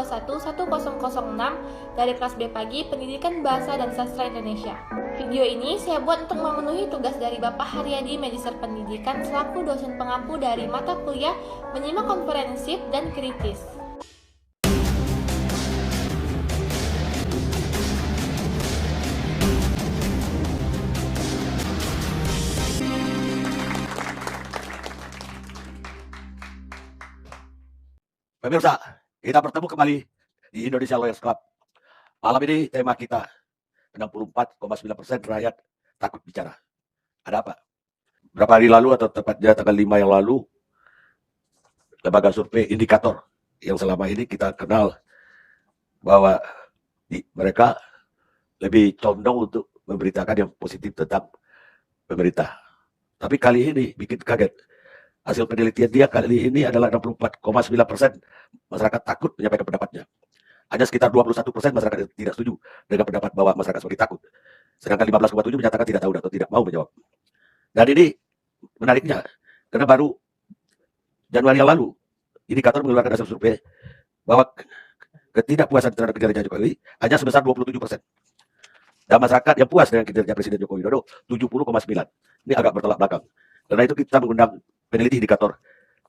2211006 dari kelas B pagi Pendidikan Bahasa dan Sastra Indonesia. Video ini saya buat untuk memenuhi tugas dari Bapak Haryadi, Magister Pendidikan selaku dosen pengampu dari mata kuliah Menyimak Komprehensif dan Kritis. Pemirsa, kita bertemu kembali di Indonesia Lawyers Club. Malam ini tema kita 64,9% rakyat takut bicara. Ada apa? Berapa hari lalu atau tepatnya tanggal 5 yang lalu, lembaga survei indikator yang selama ini kita kenal bahwa mereka lebih condong untuk memberitakan yang positif tentang pemerintah. Tapi kali ini bikin kaget. Hasil penelitian dia kali ini adalah 64,9% masyarakat takut menyampaikan pendapatnya. Hanya sekitar 21% masyarakat yang tidak setuju dengan pendapat bahwa masyarakat semakin takut. Sedangkan 15,7% menyatakan tidak tahu atau tidak mau menjawab. Dan ini menariknya, karena baru Januari yang lalu, indikator mengeluarkan hasil survei bahwa ketidakpuasan terhadap kinerja Jokowi hanya sebesar 27%. Dan masyarakat yang puas dengan kinerja Presiden Joko Widodo 70,9%. Ini agak bertolak belakang. Karena itu kita mengundang peneliti indikator,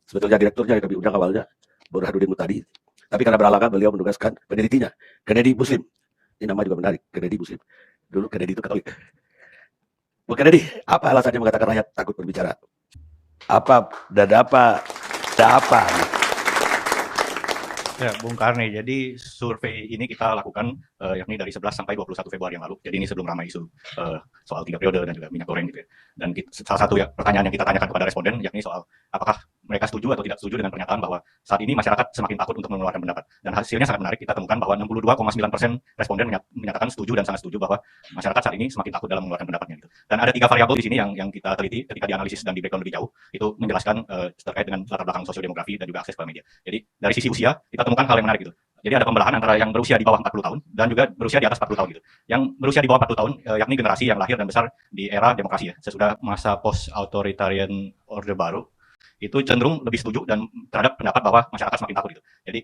sebetulnya direkturnya yang kami undang awalnya, Burhanuddin Mutadi. Tapi karena berhalangan beliau menugaskan penelitinya, Kennedy Muslim. Ini nama juga menarik, Kennedy Muslim. Dulu Kennedy itu Katolik. Bu Kennedy, apa alasannya mengatakan rakyat takut berbicara? Apa dan apa? Ya, Bung Karni, jadi survei ini kita lakukan yakni dari 11 sampai 21 Februari yang lalu. Jadi ini sebelum ramai isu soal 3 periode dan juga minyak goreng gitu ya. Dan salah satu pertanyaan yang kita tanyakan kepada responden yakni soal apakah mereka setuju atau tidak setuju dengan pernyataan bahwa saat ini masyarakat semakin takut untuk mengeluarkan pendapat. Dan hasilnya sangat menarik, kita temukan bahwa 62,9% responden menyatakan setuju dan sangat setuju bahwa masyarakat saat ini semakin takut dalam mengeluarkan pendapatnya gitu. Dan ada 3 variabel di sini yang kita teliti ketika dianalisis dan di breakdown lebih jauh, itu menjelaskan terkait dengan latar belakang sosiodemografi dan juga akses ke media. Jadi dari sisi usia kita temukan hal yang menarik gitu. Jadi ada pembelahan antara yang berusia di bawah 40 tahun dan juga berusia di atas 40 tahun gitu. Yang berusia di bawah 40 tahun yakni generasi yang lahir dan besar di era demokrasi ya, sesudah masa post-authoritarian Orde Baru, itu cenderung lebih setuju dan terhadap pendapat bahwa masyarakat semakin takut gitu. Jadi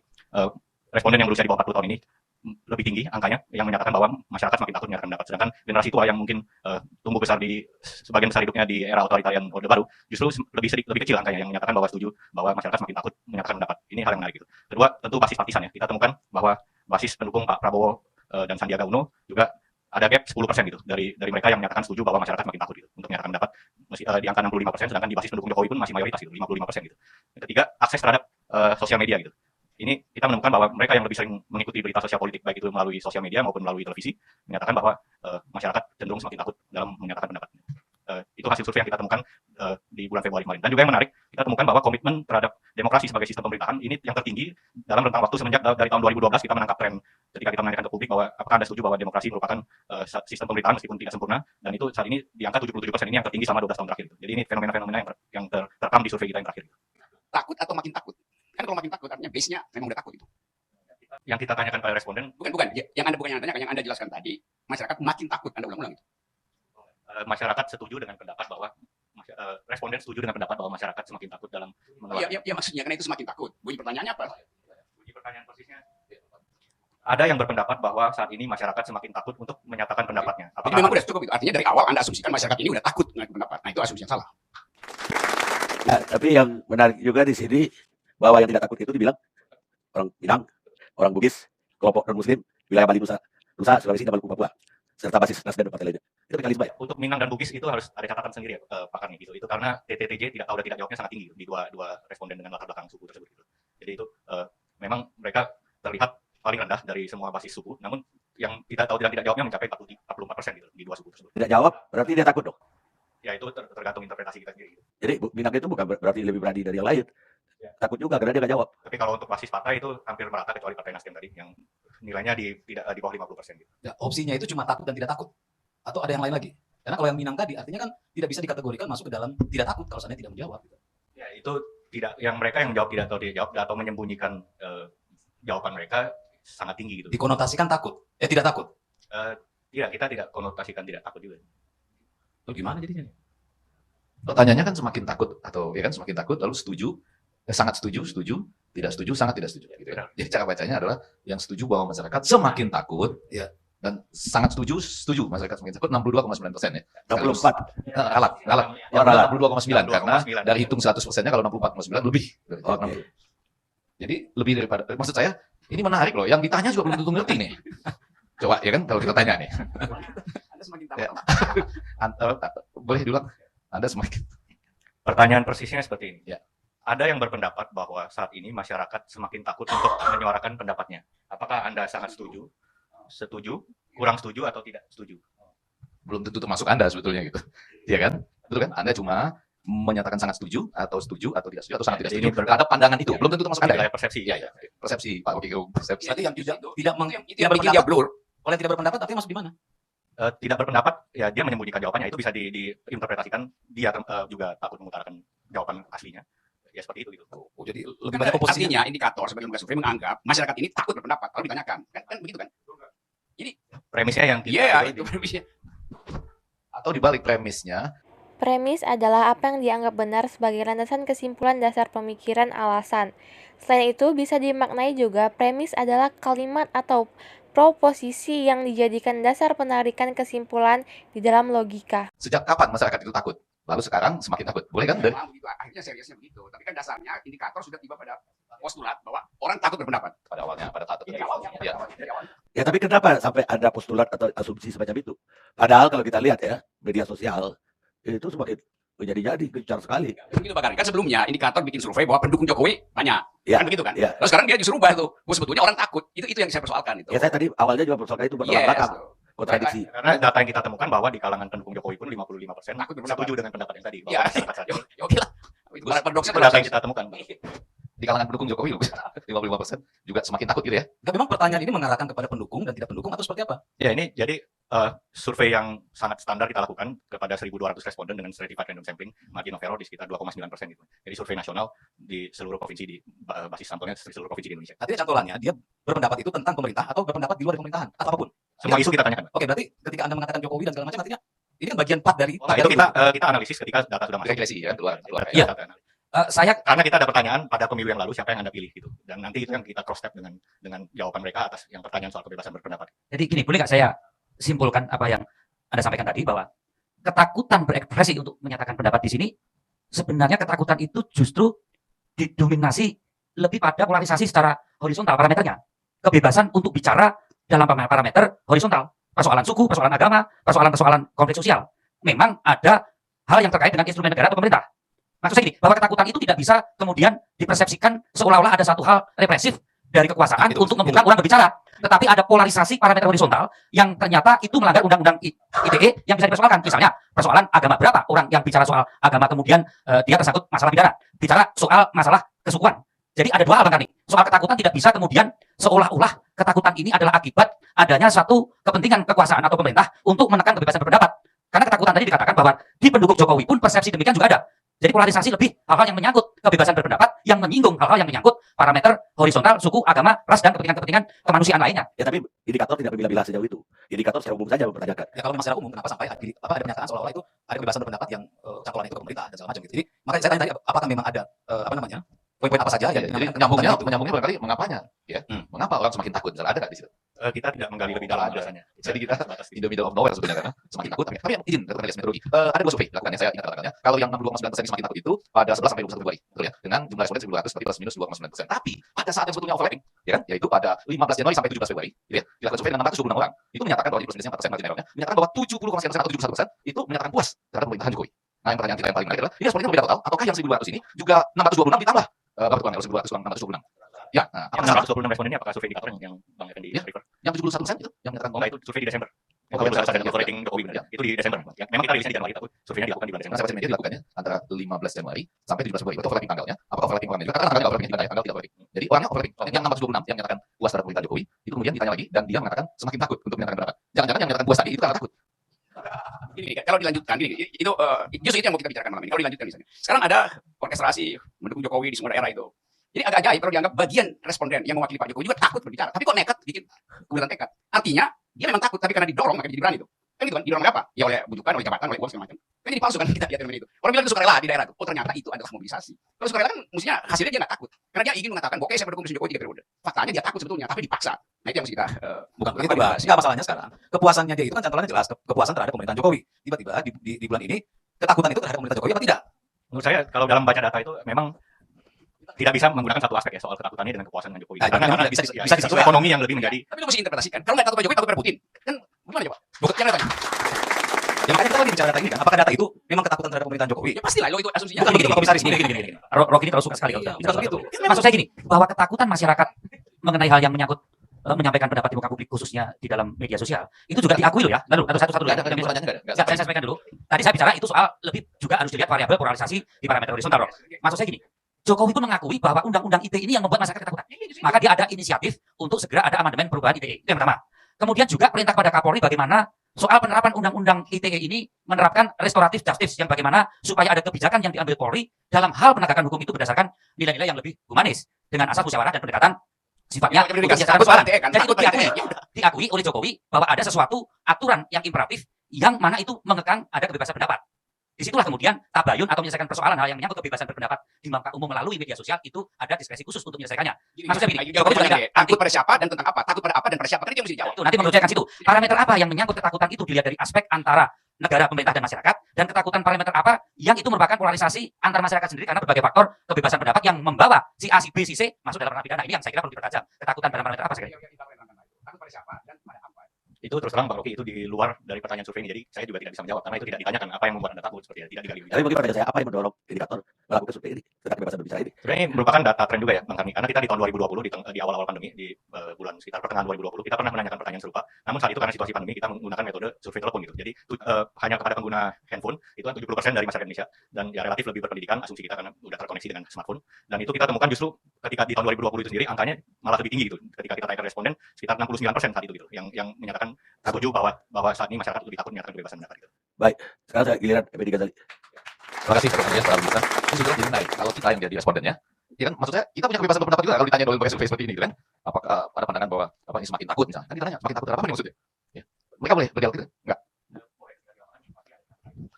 responden yang berusia di bawah 40 tahun ini lebih tinggi angkanya yang menyatakan bahwa masyarakat semakin takut menyatakan pendapat. Sedangkan generasi tua yang mungkin tumbuh besar di sebagian besar hidupnya di era otoritarian Orde Baru justru lebih kecil angkanya yang menyatakan bahwa setuju bahwa masyarakat semakin takut menyatakan pendapat. Ini hal yang menarik gitu. Kedua, tentu basis partisan ya. Kita temukan bahwa basis pendukung Pak Prabowo dan Sandiaga Uno juga ada gap 10% gitu dari mereka yang menyatakan setuju bahwa masyarakat semakin takut gitu untuk menyatakan pendapat di angka 65%, sedangkan di basis pendukung Jokowi pun masih mayoritas gitu, 55% gitu. Yang ketiga, akses terhadap sosial media gitu. Ini kita menemukan bahwa mereka yang lebih sering mengikuti berita sosial politik baik itu melalui sosial media maupun melalui televisi menyatakan bahwa masyarakat cenderung semakin takut dalam menyatakan pendapat. Itu hasil survei yang kita temukan di bulan Februari kemarin. Dan juga yang menarik, kita temukan bahwa komitmen terhadap demokrasi sebagai sistem pemerintahan ini yang tertinggi dalam rentang waktu semenjak dari tahun 2012 kita menangkap tren ketika kita menanyakan ke publik bahwa apakah Anda setuju bahwa demokrasi merupakan sistem pemerintahan meskipun tidak sempurna, dan itu saat ini di angka 77% ini yang tertinggi selama 12 tahun terakhir. Jadi ini fenomena-fenomena yang terekam di survei kita yang terakhir. Takut atau makin takut? Kan kalau makin takut artinya base-nya memang udah takut itu. Yang kita tanyakan pada responden bukan yang Anda tanyakan, yang Anda jelaskan tadi, masyarakat makin takut. Anda ulang-ulang itu. Masyarakat setuju dengan pendapat bahwa responden setuju dengan pendapat bahwa masyarakat semakin takut dalam mengeluarkan. Ya maksudnya karena itu semakin takut. Bunyi pertanyaannya apa? Bunyi pertanyaan persisnya. Ada yang berpendapat bahwa saat ini masyarakat semakin takut untuk menyatakan pendapatnya. Jadi memang udah cukup itu. Artinya dari awal Anda asumsikan masyarakat ini udah takut dengan pendapat. Nah itu asumsi yang salah. Ya, tapi yang menarik juga di sini bahwa yang tidak takut itu dibilang orang Minang, orang Bugis, kelompok non-Muslim, wilayah Bali, Nusa, Sulawesi, dan Maluku, Papua, serta basis Nasdem dan partai lainnya. Itu mekanisme ya? Untuk Minang dan Bugis itu harus ada catatan sendiri ya, Pak Karni gitu. Itu karena TTTJ tidak tahu dan tidak jawabnya sangat tinggi di dua responden dengan latar belakang suku tersebut. Gitu. Jadi itu memang mereka terlihat paling rendah dari semua basis suku, namun yang tidak tahu dan tidak jawabnya mencapai 44% gitu di dua suku tersebut. Tidak jawab berarti dia takut dong? Ya itu tergantung interpretasi kita sendiri. Gitu. Jadi Minang itu bukan berarti lebih berani dari yang lain. Ya. Takut juga karena dia nggak jawab. Tapi kalau untuk basis partai itu hampir merata kecuali partai Nasdem tadi yang nilainya tidak di bawah 50% gitu. Ya, opsinya itu cuma takut dan tidak takut. Atau ada yang lain lagi? Karena kalau yang Minang tadi artinya kan tidak bisa dikategorikan masuk ke dalam tidak takut kalau seandainya tidak menjawab. Gitu. Ya itu tidak, yang mereka yang jawab tidak atau menyembunyikan jawaban mereka sangat tinggi gitu. Dikonotasikan takut? Tidak takut? Tidak, kita tidak konotasikan tidak takut juga. Lalu gimana jadinya? Pertanyaannya kan semakin takut atau ya kan semakin takut lalu setuju sangat setuju, setuju, tidak setuju, sangat tidak setuju. Gitu ya. Jadi cara bacanya adalah yang setuju bahwa masyarakat semakin takut, ya, dan sangat setuju, setuju masyarakat semakin takut 62,9% ya. 64. Alat, yang Alat. 62,9 karena 62,9. dari hitung 100%-nya kalau 64,9 lebih. Oke. Jadi lebih daripada, maksud saya ini menarik loh. Yang ditanya juga belum tentu ngerti nih. Coba ya kan kalau kita tanya nih. Anda semakin Ya. tahu. Boleh diulang? Anda semakin. Pertanyaan persisnya seperti ini. Ya. Ada yang berpendapat bahwa saat ini masyarakat semakin takut untuk menyuarakan pendapatnya. Apakah Anda sangat setuju, setuju, kurang setuju, atau tidak setuju? Belum tentu termasuk Anda sebetulnya gitu. Iya kan? Betul kan? Anda cuma menyatakan sangat setuju atau tidak setuju atau sangat tidak Jadi setuju ini terhadap pandangan itu. Belum tentu termasuk Anda. Wilayah persepsi. Iya, iya. Persepsi Pak Rocky Gerung, persepsi. Berarti yang tidak Itu tidak yang tidak bikin dia blur. Kalau yang tidak berpendapat artinya masuk di mana? Tidak berpendapat, ya dia menyembunyikan jawabannya. Itu bisa diinterpretasikan dia juga takut mengutarakan jawaban aslinya. Ya seperti itu gitu. Oh, jadi Lebih banyak oposisinya. Artinya indikator sebagai lembaga survei menganggap masyarakat ini takut berpendapat kalau ditanyakan. Kan begitu kan? Premisnya yang tidak Iya, ada itu di- premisnya. atau dibalik premisnya, Premis adalah apa yang dianggap benar sebagai landasan kesimpulan dasar pemikiran alasan. Selain itu, bisa dimaknai juga premis adalah kalimat atau proposisi yang dijadikan dasar penarikan kesimpulan di dalam logika. sejak kapan masyarakat itu takut? Lalu sekarang semakin takut. Boleh kan? Dari Memang begitu, akhirnya seriusnya begitu. Tapi kan dasarnya indikator sudah tiba pada postulat bahwa orang takut berpendapat. pada awalnya, pada tahap Dari tertentu. awalnya, Ya. dari awal. Ya tapi kenapa sampai ada postulat atau asumsi semacam itu? Padahal kalau kita lihat ya, media sosial itu semakin menjadi-jadi gencar sekali. Begitu Pak Karin. Kan sebelumnya indikator bikin survei bahwa pendukung Jokowi banyak. Ya, Kan begitu kan? ya. Lalu sekarang dia justru ubah tuh. Oh, sebetulnya orang takut. Itu yang saya persoalkan itu. Ya saya tadi awalnya juga persoalkan itu bertolak Yes. belakang, kontradiksi. Karena data yang kita temukan bahwa di kalangan pendukung Jokowi pun 55% Takut berpendapat. setuju dengan pendapat yang tadi. Ya, Bahwa masyarakat saat ini. ya oke lah. Itu paradoksnya Itu data yang kita temukan. Di kalangan pendukung Jokowi 55% juga semakin takut gitu ya. Enggak, memang pertanyaan ini mengarahkan kepada pendukung dan tidak pendukung atau seperti apa? Ya ini jadi survei yang sangat standar kita lakukan kepada 1.200 responden dengan stratified random sampling, margin of error di sekitar 2,9% gitu. Jadi survei nasional di seluruh provinsi di basis sampelnya di seluruh provinsi di Indonesia. Artinya cantolannya dia berpendapat itu tentang pemerintah atau berpendapat di luar pemerintahan atau apapun. Semua Ya. isu kita tanyakan. Oke, berarti ketika Anda mengatakan Jokowi dan segala macam artinya ini kan bagian part dari Nah, itu kita analisis ketika data sudah masuk. Regresi ya, keluar. Iya. Data analisis. saya Karena kita ada pertanyaan pada pemilu yang lalu siapa yang Anda pilih gitu. Dan nanti itu yang kita cross step dengan jawaban mereka atas yang pertanyaan soal kebebasan berpendapat. Jadi gini, boleh nggak saya simpulkan apa yang Anda sampaikan tadi bahwa ketakutan berekspresi untuk menyatakan pendapat di sini sebenarnya ketakutan itu justru didominasi lebih pada polarisasi secara horizontal parameternya. Kebebasan untuk bicara dalam parameter horizontal. Persoalan suku, persoalan agama, persoalan-persoalan konflik sosial. Memang ada hal yang terkait dengan instrumen negara atau pemerintah. Maksud saya gini, bahwa ketakutan itu tidak bisa kemudian dipersepsikan seolah-olah ada satu hal represif dari kekuasaan untuk membuka orang berbicara. Tetapi ada polarisasi parameter horizontal yang ternyata itu melanggar undang-undang ITE yang bisa dipersoalkan. Misalnya, persoalan agama. Berapa orang yang bicara soal agama kemudian dia tersangkut masalah pidana. Bicara soal masalah kesukuan. Jadi ada dua hal Bang Karni. Soal ketakutan tidak bisa kemudian seolah-olah ketakutan ini adalah akibat adanya satu kepentingan kekuasaan atau pemerintah untuk menekan kebebasan berpendapat. Karena ketakutan tadi dikatakan bahwa di pendukung Jokowi pun persepsi demikian juga ada. Jadi polarisasi lebih hal-hal yang menyangkut kebebasan berpendapat, yang menyinggung hal-hal yang menyangkut parameter horizontal, suku, agama, ras, dan kepentingan-kepentingan kemanusiaan lainnya. Ya tapi indikator tidak berbilah-bilah sejauh itu. Indikator secara umum saja mempertanyakan. Ya kalau memang secara umum kenapa sampai ada pernyataan seolah-olah itu ada kebebasan berpendapat yang cangkulan itu ke pemerintah dan segala macam gitu. Jadi makanya saya tanya tadi apakah memang ada poin-poin apa saja Ya, yang jadi dinamakan menyambungnya barangkali mengapanya ya. Mengapa orang semakin takut? Misalnya ada nggak di situ? Kita tidak menggali lebih dalam Ada. biasanya. Jadi kita sebatas in the middle of nowhere sebenarnya karena semakin takut. Tapi yang izin dari metodologi. Ada dua survei dilakukan saya ingat katakannya. Kalau yang 62,9% semakin takut itu pada 11 sampai 21 Februari, betul ya? Dengan jumlah responden 1.200 berarti plus minus 2,9%. Tapi pada saat yang sebetulnya overlapping, ya kan? Yaitu pada 15 Januari sampai 17 Februari, gitu ya. Dilakukan survei dengan 626 orang. Itu menyatakan bahwa di plus minusnya 4% margin errornya, menyatakan bahwa 70,1% atau 71% itu menyatakan puas terhadap pemerintahan Jokowi. Nah, yang pertanyaan kita yang paling menarik adalah ini responnya berbeda total. Apakah yang 1.200 ini juga 626 ditambah berapa tuan? 1.200 kurang 626. Ya, nah, yang apakah 626 responden ini apakah survei indikator yang Bang Effendi Ya. refer? yang 71% itu yang menyatakan Oh, enggak, itu survei di Desember. Oh, Yang iya, berdasarkan iya, rating Jokowi benar. iya. Itu di Desember. Ya, memang kita rilisnya di Januari, tapi surveinya dilakukan di bulan Karena Desember. saya baca media dilakukannya antara 15 Januari sampai 17 Februari. Itu overlapping tanggalnya. Apakah overlapping orangnya juga? Karena tanggalnya overlapping, tanggal tidak overlapping. Jadi orangnya overlapping. Yang 626 yang menyatakan puas terhadap pemerintahan Jokowi, itu kemudian ditanya lagi dan dia mengatakan semakin takut untuk menyatakan pendapat. Jangan-jangan yang menyatakan puas tadi itu karena takut. Gini, kalau dilanjutkan, itu justru itu yang mau kita bicarakan malam ini. Kalau dilanjutkan misalnya, sekarang ada orkestrasi mendukung Jokowi di semua daerah itu. Jadi agak ajaib kalau dianggap bagian responden yang mewakili Pak Jokowi juga takut berbicara. Tapi kok nekat bikin kemudian tekad. Artinya dia memang takut, tapi karena didorong makanya jadi berani itu. Kan gitu kan, didorong oleh apa? Ya oleh bujukan, oleh jabatan, oleh uang segala macam. Kan jadi palsu kan kita lihat fenomena itu. Orang bilang itu sukarela di daerah tuh. Oh ternyata itu adalah mobilisasi. Kalau sukarela kan mestinya hasilnya dia nggak takut. Karena dia ingin mengatakan, oke saya mendukung Presiden Jokowi 3 periode. Faktanya dia takut sebetulnya, tapi dipaksa. Nah itu yang mesti kita Bukan begitu, Bas. Enggak, masalahnya sekarang. Kepuasannya dia itu kan cantolannya jelas, kepuasan terhadap pemerintahan Jokowi. Tiba-tiba di bulan ini ketakutan itu terhadap pemerintahan Jokowi apa tidak? Menurut saya kalau dalam baca data itu memang tidak bisa menggunakan satu aspek ya soal ketakutannya dengan kepuasan dengan Jokowi. Nah, Karena tapi bisa isu disesuaikan. ekonomi yang lebih menjadi Tapi lu mesti interpretasikan. Kalau nggak takut pada Jokowi, takut pada Putin. Kan gimana coba? Bukan yang tanya. Ya makanya kita lagi bicara data ini kan. Apakah data itu memang ketakutan terhadap pemerintahan Jokowi? Ya pastilah lo itu asumsinya. Bukan begitu, Pak Komisaris. Gini. Rocky ini terlalu suka sekali kalau Bukan bicara soal begitu. itu. Maksud saya gini, bahwa ketakutan masyarakat mengenai hal yang menyangkut menyampaikan pendapat di muka publik khususnya di dalam media sosial itu juga diakui loh ya. Lalu satu-satu dulu. Nggak ada pertanyaannya, nggak ada. Saya sampaikan dulu. Tadi saya bicara itu soal lebih juga harus dilihat variabel polarisasi di parameter horizontal. Rock. Maksud saya gini, Jokowi pun mengakui bahwa undang-undang ITE ini yang membuat masyarakat ketakutan. Maka dia ada inisiatif untuk segera ada amandemen perubahan ITE. Itu yang pertama. Kemudian juga perintah pada Kapolri bagaimana soal penerapan undang-undang ITE ini menerapkan restoratif justice yang bagaimana supaya ada kebijakan yang diambil Polri dalam hal penegakan hukum itu berdasarkan nilai-nilai yang lebih humanis dengan asas musyawarah dan pendekatan sifatnya untuk menyelesaikan persoalan. Jadi itu diakui oleh Jokowi bahwa ada sesuatu aturan yang imperatif yang mana itu mengekang ada kebebasan pendapat. Disitulah kemudian tabayun atau menyelesaikan persoalan hal yang menyangkut kebebasan berpendapat di muka umum melalui media sosial itu ada diskresi khusus untuk menyelesaikannya. Maksud saya begini, Jokowi juga tidak takut pada siapa dan tentang apa? Takut pada apa dan pada siapa? Kan itu yang mesti dijawab. itu nanti menurut saya akan situ. Parameter apa yang menyangkut ketakutan itu dilihat dari aspek antara negara, pemerintah, dan masyarakat, dan ketakutan parameter apa yang itu merupakan polarisasi antar masyarakat sendiri karena berbagai faktor kebebasan pendapat yang membawa si A, si B, si C masuk dalam ranah pidana. Ini yang saya kira perlu dipertajam. Ketakutan pada parameter apa saya kira? Takut pada siapa dan pada apa? itu terus terang Bang Rocky itu di luar dari pertanyaan survei ini. Jadi saya juga tidak bisa menjawab karena itu tidak ditanyakan apa yang membuat Anda takut seperti itu, tidak digali. Tapi bagi pertanyaan saya, apa yang mendorong indikator melakukan survei ini tentang kebebasan berbicara ini? Sebenarnya ini merupakan data tren juga ya Bang Karni, karena kita di tahun 2020 di awal-awal pandemi di bulan sekitar pertengahan 2020 kita pernah menanyakan pertanyaan serupa. Namun saat itu karena situasi pandemi kita menggunakan metode survei telepon gitu. Jadi hanya kepada pengguna handphone itu kan 70% dari masyarakat Indonesia dan ya relatif lebih berpendidikan asumsi kita karena sudah terkoneksi dengan smartphone. Dan itu kita temukan justru ketika di tahun 2020 itu sendiri angkanya malah lebih tinggi gitu. Ketika kita tanyakan responden sekitar 69% saat itu gitu yang menyatakan setuju bahwa saat ini masyarakat lebih takut menyatakan kebebasan pendapat gitu. Baik, sekarang saya giliran MP3 tadi. Terima kasih pertanyaan Pak Agus. Ini sudah jadi menarik. Kalau kita yang jadi respondennya, ya kan maksud saya kita punya kebebasan berpendapat juga kalau ditanya oleh lembaga survei seperti ini gitu kan. Apakah ada pandangan bahwa apa ini semakin takut misalnya? Kan ditanya semakin takut apa nih maksudnya? Ya. Mereka boleh berdialog gitu? Enggak.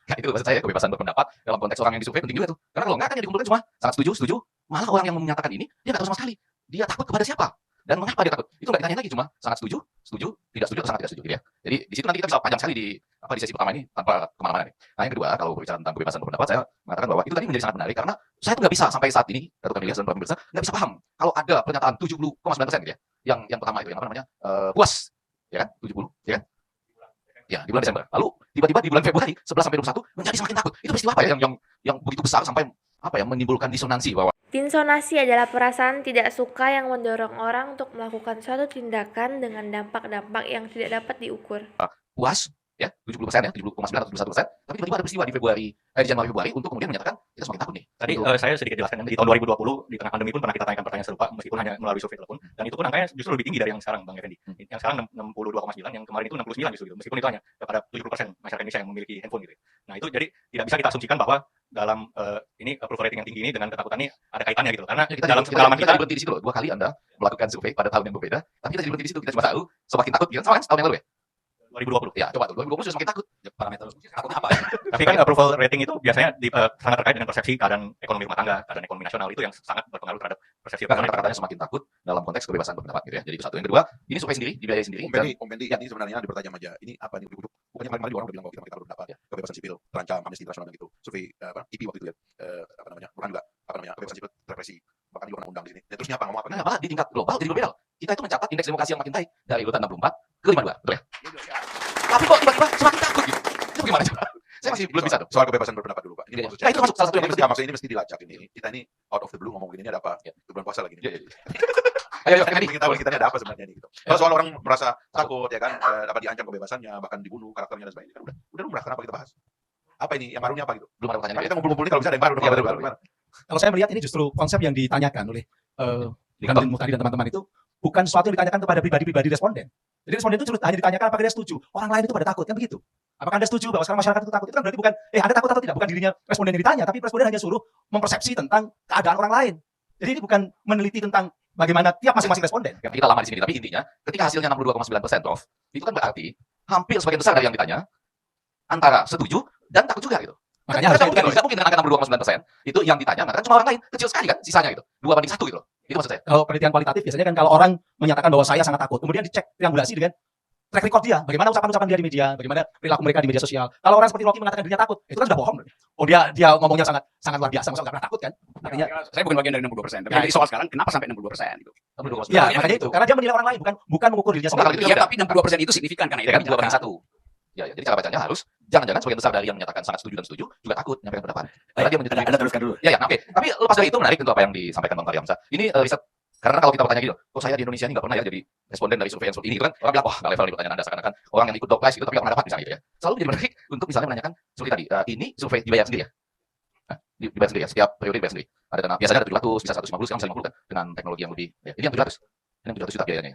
Nah, itu maksud saya kebebasan berpendapat dalam konteks orang yang disurvei penting juga tuh. Karena kalau enggak kan yang dikumpulkan cuma sangat setuju. Malah orang yang menyatakan ini dia enggak tahu sama sekali. Dia takut kepada siapa? Dan mengapa dia takut? Itu nggak ditanya lagi, cuma sangat setuju, tidak setuju, atau sangat tidak setuju, gitu ya. Jadi di situ nanti kita bisa panjang sekali di sesi pertama ini tanpa kemana-mana nih. Nah yang kedua, kalau berbicara tentang kebebasan berpendapat, saya mengatakan bahwa itu tadi menjadi sangat menarik karena saya tuh nggak bisa sampai saat ini, Datuk Emilias dan Pak Pemirsa, nggak bisa paham kalau ada pernyataan 70,9% gitu ya. Yang pertama itu yang apa namanya puas, ya kan? 70, ya kan? Ya di bulan Desember. Lalu tiba-tiba di bulan Februari 11 sampai 21 menjadi semakin takut. Itu peristiwa apa ya yang begitu besar sampai apa ya menimbulkan disonansi bahwa Dinsonasi adalah perasaan tidak suka yang mendorong orang untuk melakukan suatu tindakan dengan dampak-dampak yang tidak dapat diukur. puas ya 70% ya 70,9 atau 71%, tapi tiba-tiba ada peristiwa di Januari Februari untuk kemudian menyatakan kita semakin takut nih. Tadi saya sedikit jelaskan di tahun 2020 di tengah pandemi pun pernah kita tanyakan pertanyaan serupa meskipun hanya melalui survei telepon dan itu pun angkanya justru lebih tinggi dari yang sekarang Bang Effendi. Yang sekarang 62,9, yang kemarin itu 69 justru gitu. Meskipun itu hanya kepada 70% masyarakat Indonesia yang memiliki handphone gitu. Nah, itu jadi tidak bisa kita asumsikan bahwa dalam ini approval rating yang tinggi ini dengan ketakutan ini ada kaitannya gitu. Karena kita dalam pengalaman kita berhenti di situ loh. 2 kali Anda melakukan survei pada tahun yang berbeda, tapi kita berhenti di situ. Kita cuma tahu semakin takut gitu sama kan tahun yang lalu ya. 2020. Ya, coba tuh 2020 sudah semakin takut. Ya, parameter takutnya apa? Tapi kan approval rating itu biasanya sangat terkait dengan persepsi keadaan ekonomi rumah tangga, keadaan ekonomi nasional itu yang sangat berpengaruh terhadap persepsi Karena kata-katanya semakin takut dalam konteks kebebasan berpendapat gitu ya. Jadi itu satu. Yang kedua, ini survei sendiri, dibiayai sendiri. Om Pendi, ini sebenarnya dipertajam aja. Ini apa nih duduk? Bukannya kemarin orang udah bilang bahwa kita berpendapat ya, kebebasan sipil terancam Amnesty International dan gitu. Survei IP waktu itu ya, apa namanya? Bukan juga apa namanya? Kebebasan sipil represi. Bahkan juga pernah undang di sini. Dan terusnya apa ngomong apa? Nah, malah di tingkat global jadi berbeda. Kita itu mencatat indeks demokrasi yang makin baik dari urutan 64 ke 52, betul ya? Tapi kok tiba-tiba semakin takut gitu. Itu gimana coba? Saya masih belum bisa tuh. Soal kebebasan berpendapat dulu, Pak. Ini maksudnya. Nah, itu masuk salah satu yang mesti, maksudnya ini mesti dilacak ini. Kita ini out of the blue ngomong gini, ini ada apa? Ya. Bulan puasa lagi nih. Ayo, Kita ingin tahu kita ini ada apa sebenarnya nih gitu. Kalau soal orang merasa takut ya kan, dapat diancam kebebasannya, bahkan dibunuh karakternya dan sebagainya, kan udah lumrah. Kenapa kita bahas? Apa ini? Yang barunya apa gitu? belum ada pertanyaan. Nah, kita ngumpul-ngumpul ini kalau bisa ada yang baru. Iya, betul. Gimana? Kalau saya melihat ini justru konsep yang ditanyakan oleh Kamil Muhtadi dan teman-teman itu bukan sesuatu yang ditanyakan kepada pribadi-pribadi responden. Jadi responden itu hanya ditanyakan apakah dia setuju. Orang lain itu pada takut, kan begitu. Apakah Anda setuju bahwa sekarang masyarakat itu takut? Itu kan berarti bukan, Anda takut atau tidak? Bukan dirinya responden yang ditanya, tapi responden hanya suruh mempersepsi tentang keadaan orang lain. Jadi ini bukan meneliti tentang bagaimana tiap masing-masing responden. Kita lama di sini, tapi intinya ketika hasilnya 62,9% Prof, itu kan berarti hampir sebagian besar dari yang ditanya antara setuju dan takut juga gitu. Makanya harusnya itu kan Tidak mungkin dengan angka 62,9% itu yang ditanya mengatakan cuma orang lain, kecil sekali kan sisanya gitu, 2/1 gitu loh. Itu maksud saya. kalau penelitian kualitatif biasanya kan kalau orang menyatakan bahwa saya sangat takut, kemudian dicek triangulasi dengan track record dia, bagaimana ucapan-ucapan dia di media, bagaimana perilaku mereka di media sosial. Kalau orang seperti Rocky mengatakan dirinya takut, itu kan sudah bohong. Oh dia ngomongnya sangat luar biasa, masa nggak pernah takut kan? Artinya, Saya bukan bagian dari 62%. Tapi Ya, jadi soal sekarang kenapa sampai 62% gitu. ya makanya itu, karena dia menilai orang lain, bukan mengukur dirinya Kalau sendiri. gitu Iya, tapi 62% itu signifikan karena Ya itu kan 2/1. Ya, jadi cara bacanya harus jangan-jangan sebagian besar dari yang menyatakan sangat setuju dan setuju juga takut menyampaikan pendapat. Karena dia menyetujui. Anda teruskan dulu. Ya, nah, oke. Tapi lepas dari itu menarik tentu apa yang disampaikan Bang Fahri Hamzah. Ini riset karena kalau kita bertanya gitu, kok saya di Indonesia ini nggak pernah ya jadi responden dari survei yang seperti ini gitu kan, orang bilang wah nggak level nih pertanyaan Anda seakan-akan orang yang ikut dogprise gitu tapi nggak pernah dapat misalnya gitu ya. Selalu jadi menarik untuk misalnya menanyakan seperti tadi, ini survei dibayar sendiri ya. Nah, dibayar sendiri ya, setiap periode dibayar sendiri. Ada dana biasanya ada 700, bisa 150, sekarang bisa 50 kan dengan teknologi yang lebih. Ya, ini yang 700. Ini yang 700 juta biayanya.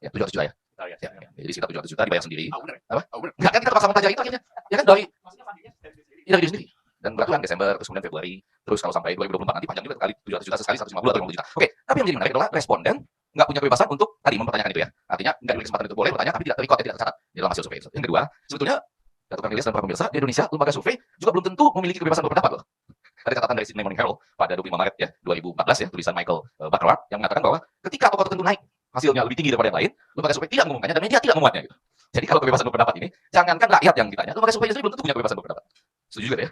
Ya, 700 juta ya. Ya, jadi sekitar 700 juta dibayar sendiri. Oh, bener. Apa? Oh, bener. Enggak kan kita terpaksa mempelajari itu akhirnya. Ya kan dari diri sendiri. Dan beraturan Desember, terus kemudian Februari, terus kalau sampai 2024 nanti panjang juga kali 700 juta sekali 150 atau 50 juta. Oke, tapi yang jadi menarik adalah responden nggak punya kebebasan untuk tadi mempertanyakan itu ya. Artinya nggak diberi kesempatan itu boleh bertanya tapi tidak terrecord, tidak tercatat di dalam hasil survei. Yang kedua, sebetulnya Datuk Kang Ilyas dan para pemirsa di Indonesia lembaga survei juga belum tentu memiliki kebebasan berpendapat loh. Ada catatan dari Sydney Morning Herald pada 25 Maret ya 2014 ya, tulisan Michael Bucklewart yang mengatakan bahwa ketika tokoh tertentu naik hasilnya lebih tinggi daripada yang lain, lembaga survei tidak mengumumkannya dan media tidak memuatnya gitu. Jadi kalau kebebasan berpendapat ini, jangankan rakyat yang ditanya, lembaga survei sendiri belum tentu punya kebebasan berpendapat. Setuju juga ya?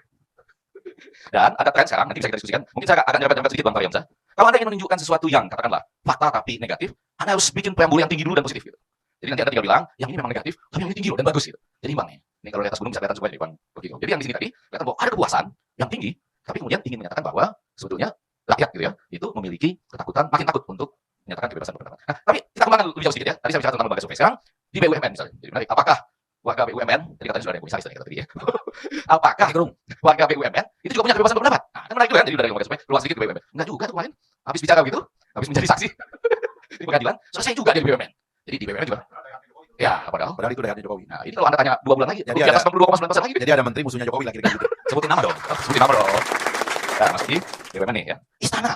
Dan ada tren sekarang, nanti bisa kita diskusikan, mungkin saya akan nyerempet sedikit Bang Fahri Hamzah. Kalau Anda ingin menunjukkan sesuatu yang katakanlah fakta tapi negatif, Anda harus bikin preambul yang tinggi dulu dan positif gitu. Jadi nanti Anda tinggal bilang, yang ini memang negatif, tapi yang ini tinggi loh dan bagus gitu. Jadi imbang nih. Ini kalau di atas gunung bisa kelihatan supaya di depan begitu. Jadi yang di sini tadi, kelihatan bahwa ada kepuasan yang tinggi, tapi kemudian ingin menyatakan bahwa sebetulnya rakyat gitu ya, itu memiliki ketakutan, makin takut untuk menyatakan kebebasan berpendapat. Nah, tapi kita kembangkan lebih jauh sedikit ya. Tadi saya bicara tentang lembaga survei. Sekarang di BUMN misalnya. Jadi menarik, apakah warga BUMN, tadi katanya sudah ada yang komisaris tadi kata tadi ya. Apakah warga BUMN itu juga punya kebebasan berpendapat? Nah, kan menarik juga kan, jadi dari lembaga survei, keluar sedikit ke BUMN. Enggak juga tuh kemarin, habis bicara begitu, habis menjadi saksi di pengadilan, selesai juga dia di BUMN. Jadi di BUMN juga. Ya, padahal Padahal itu dari Jokowi. nah, ini kalau Anda tanya 2 bulan lagi, Jadi di atas 62,9% lagi. Jadi ada menteri musuhnya Jokowi lah kira-kira gitu. Sebutin nama dong. Sebutin nama dong. Nah, masuk di BUMN nih ya. Istana.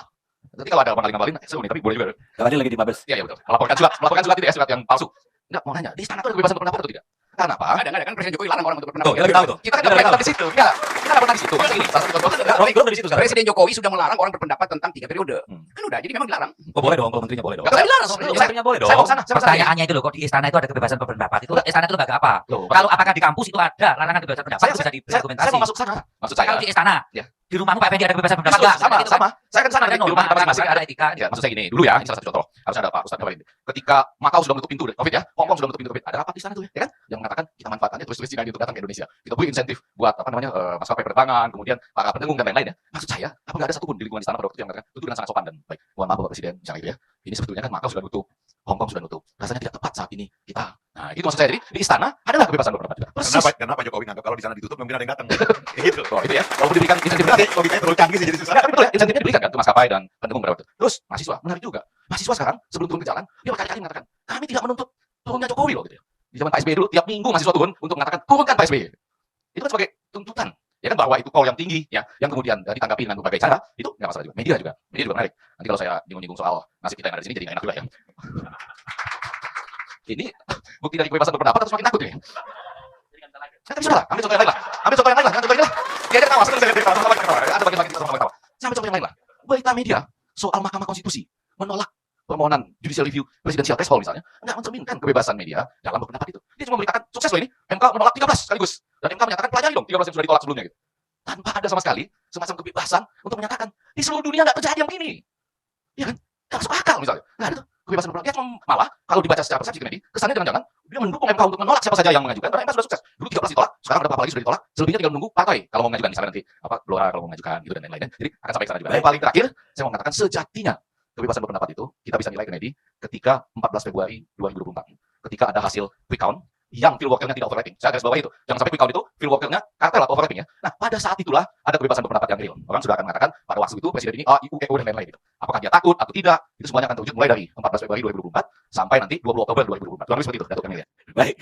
Nanti kalau ada maling-maling, seru nih, tapi boleh juga. Kabarnya lagi di Mabes. Iya, betul. Melaporkan surat itu ya, surat yang palsu. Enggak, mau nanya, di istana itu ada kebebasan berpendapat atau tidak? Karena apa? Ada kan Presiden Jokowi larang orang untuk berpendapat. Oh, ya lebih tahu tuh. Kita kan nggak pernah di situ. Enggak. Kita nggak pernah di situ. Maksudnya gini, salah satu contoh. Rocky Gerung dari situ sekarang. Presiden Jokowi sudah melarang orang berpendapat tentang 3 periode. Hmm. Kan udah, jadi memang dilarang. Oh boleh dong, kalau menterinya boleh dong. Nggak, saya dilarang. Menterinya boleh dong. Saya mau ke sana. Saya mau ke sana. Pertanyaannya itu loh, kok di istana itu ada kebebasan berpendapat? Itu istana itu lembaga apa? Loh, Kalau apakah di kampus itu ada larangan kebebasan pendapat? Itu bisa saya diargumentasi. mau masuk sana. Maksud saya. Kalau di istana, Ya. di rumahmu Pak Effendi ada kebebasan pendapat Betul, nggak? sama, Itu kan sama. Saya kan sana ada di rumah norma, kita masing-masing ada etika. Ya, maksud saya gini, dulu ya, ini salah satu contoh. Harusnya ada Pak Ustadz Nawawi. Ketika Macau sudah menutup pintu Covid ya, Hong Kong sudah menutup pintu Covid. Ada rapat di sana tuh ya kan? Yang mengatakan kita manfaatkannya turis-turis Cina untuk datang ke Indonesia. Kita beri insentif buat apa namanya maskapai penerbangan, kemudian para pendengung dan lain-lain ya. Maksud saya, apa nggak ada satupun di lingkungan istana pada waktu itu yang mengatakan itu dengan sangat sopan dan baik. Mohon maaf Bapak Presiden, misalnya gitu ya. Ini sebetulnya kan Macau sudah nutup, Hong Kong sudah nutup. Rasanya tidak tepat saat ini kita. Nah, itu maksud saya. Jadi di istana adalah kebebasan berpendapat juga. Persis. Kenapa Jokowi nganggap kalau di sana ditutup mungkin ada yang datang. Gitu. Oh, itu ya. Walaupun diberikan insentif Berarti logikanya terlalu canggih sih jadi susah. Enggak, betul ya, insentifnya diberikan kan ke maskapai dan pendengung pada waktu. Terus mahasiswa, menarik juga. Mahasiswa sekarang sebelum turun ke jalan, dia berkali-kali mengatakan, kami tidak menuntut turunnya Jokowi loh gitu ya. Di zaman Pak SBY dulu, tiap minggu mahasiswa turun untuk mengatakan turunkan Pak SBY. Itu kan sebagai tuntutan. Ya kan bahwa itu call yang tinggi ya, yang kemudian ditanggapi dengan berbagai cara, itu nggak masalah juga. Media juga menarik. Nanti kalau saya nyinggung soal nasib kita yang ada di sini jadi nggak enak juga ya. Ini bukti dari kebebasan berpendapat atau semakin takut ini? Saya tapi sudah lah, ambil contoh yang lain lah. Jangan contoh ini lah. Dia aja ketawa, saya ketawa. Ada bagian kita sama ketawa. Saya ambil contoh yang lain lah. Berita media soal Mahkamah Konstitusi menolak permohonan judicial review presidential threshold misalnya, nggak mencerminkan kebebasan media dalam berpendapat itu. Dia cuma memberitakan sukses loh ini, MK menolak 13 sekaligus. Dan MK menyatakan pelajari dong 13 yang sudah ditolak sebelumnya gitu. Tanpa ada sama sekali semacam kebebasan untuk menyatakan di seluruh dunia nggak terjadi yang begini. Ya kan? Nggak masuk akal misalnya. Nggak ada tuh kebebasan berpendapat. Dia cuma malah kalau dibaca secara persepsi Kennedy, kesannya jangan-jangan dia mendukung MK untuk menolak siapa saja yang mengajukan karena MK sudah sukses. Dulu 13 ditolak, sekarang ada berapa lagi sudah ditolak. Selebihnya tinggal menunggu partai kalau mau mengajukan misalnya nanti apa Gelora kalau mau mengajukan gitu dan lain-lain. Jadi akan sampai ke sana juga. Yang paling terakhir, saya mau mengatakan sejatinya kebebasan berpendapat itu kita bisa nilai Kennedy ketika 14 Februari 2024. Ketika ada hasil quick count yang field workernya tidak overlapping. Saya garis bawahi itu. Jangan sampai quick count itu field workernya kartel atau overlapping ya. Nah, pada saat itulah ada kebebasan berpendapat yang real. Orang sudah akan mengatakan pada waktu itu presiden ini IUEO dan lain-lain gitu. Apakah dia takut atau tidak? Itu semuanya akan terwujud mulai dari 14 Februari 2024 sampai nanti 20 Oktober 2024. Kurang lebih seperti itu, Datuk Kang Ilyas. Baik.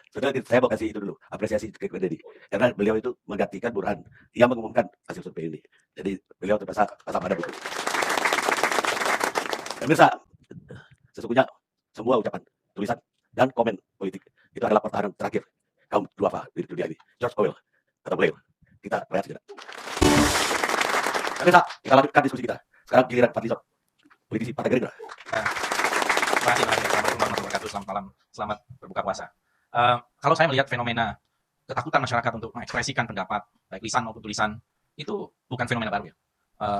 Saudara, saya mau kasih itu dulu, apresiasi ke Kennedy. Karena beliau itu menggantikan Burhan yang mengumumkan hasil survei ini. Jadi beliau terpaksa pada buku. Pemirsa, sesungguhnya semua ucapan, tulisan, dan komen politik Itu adalah pertahanan terakhir kaum duafa di dunia ini. George Orwell atau Blair. Kita rehat sejenak. Pemirsa, kita lanjutkan diskusi kita. Sekarang giliran Fadlizon, politisi Partai Gerindra. Terima kasih. Assalamualaikum warahmatullahi wabarakatuh. Selamat malam, selamat berbuka puasa. Kalau saya melihat fenomena ketakutan masyarakat untuk mengekspresikan pendapat, baik lisan maupun tulisan, itu bukan fenomena baru ya.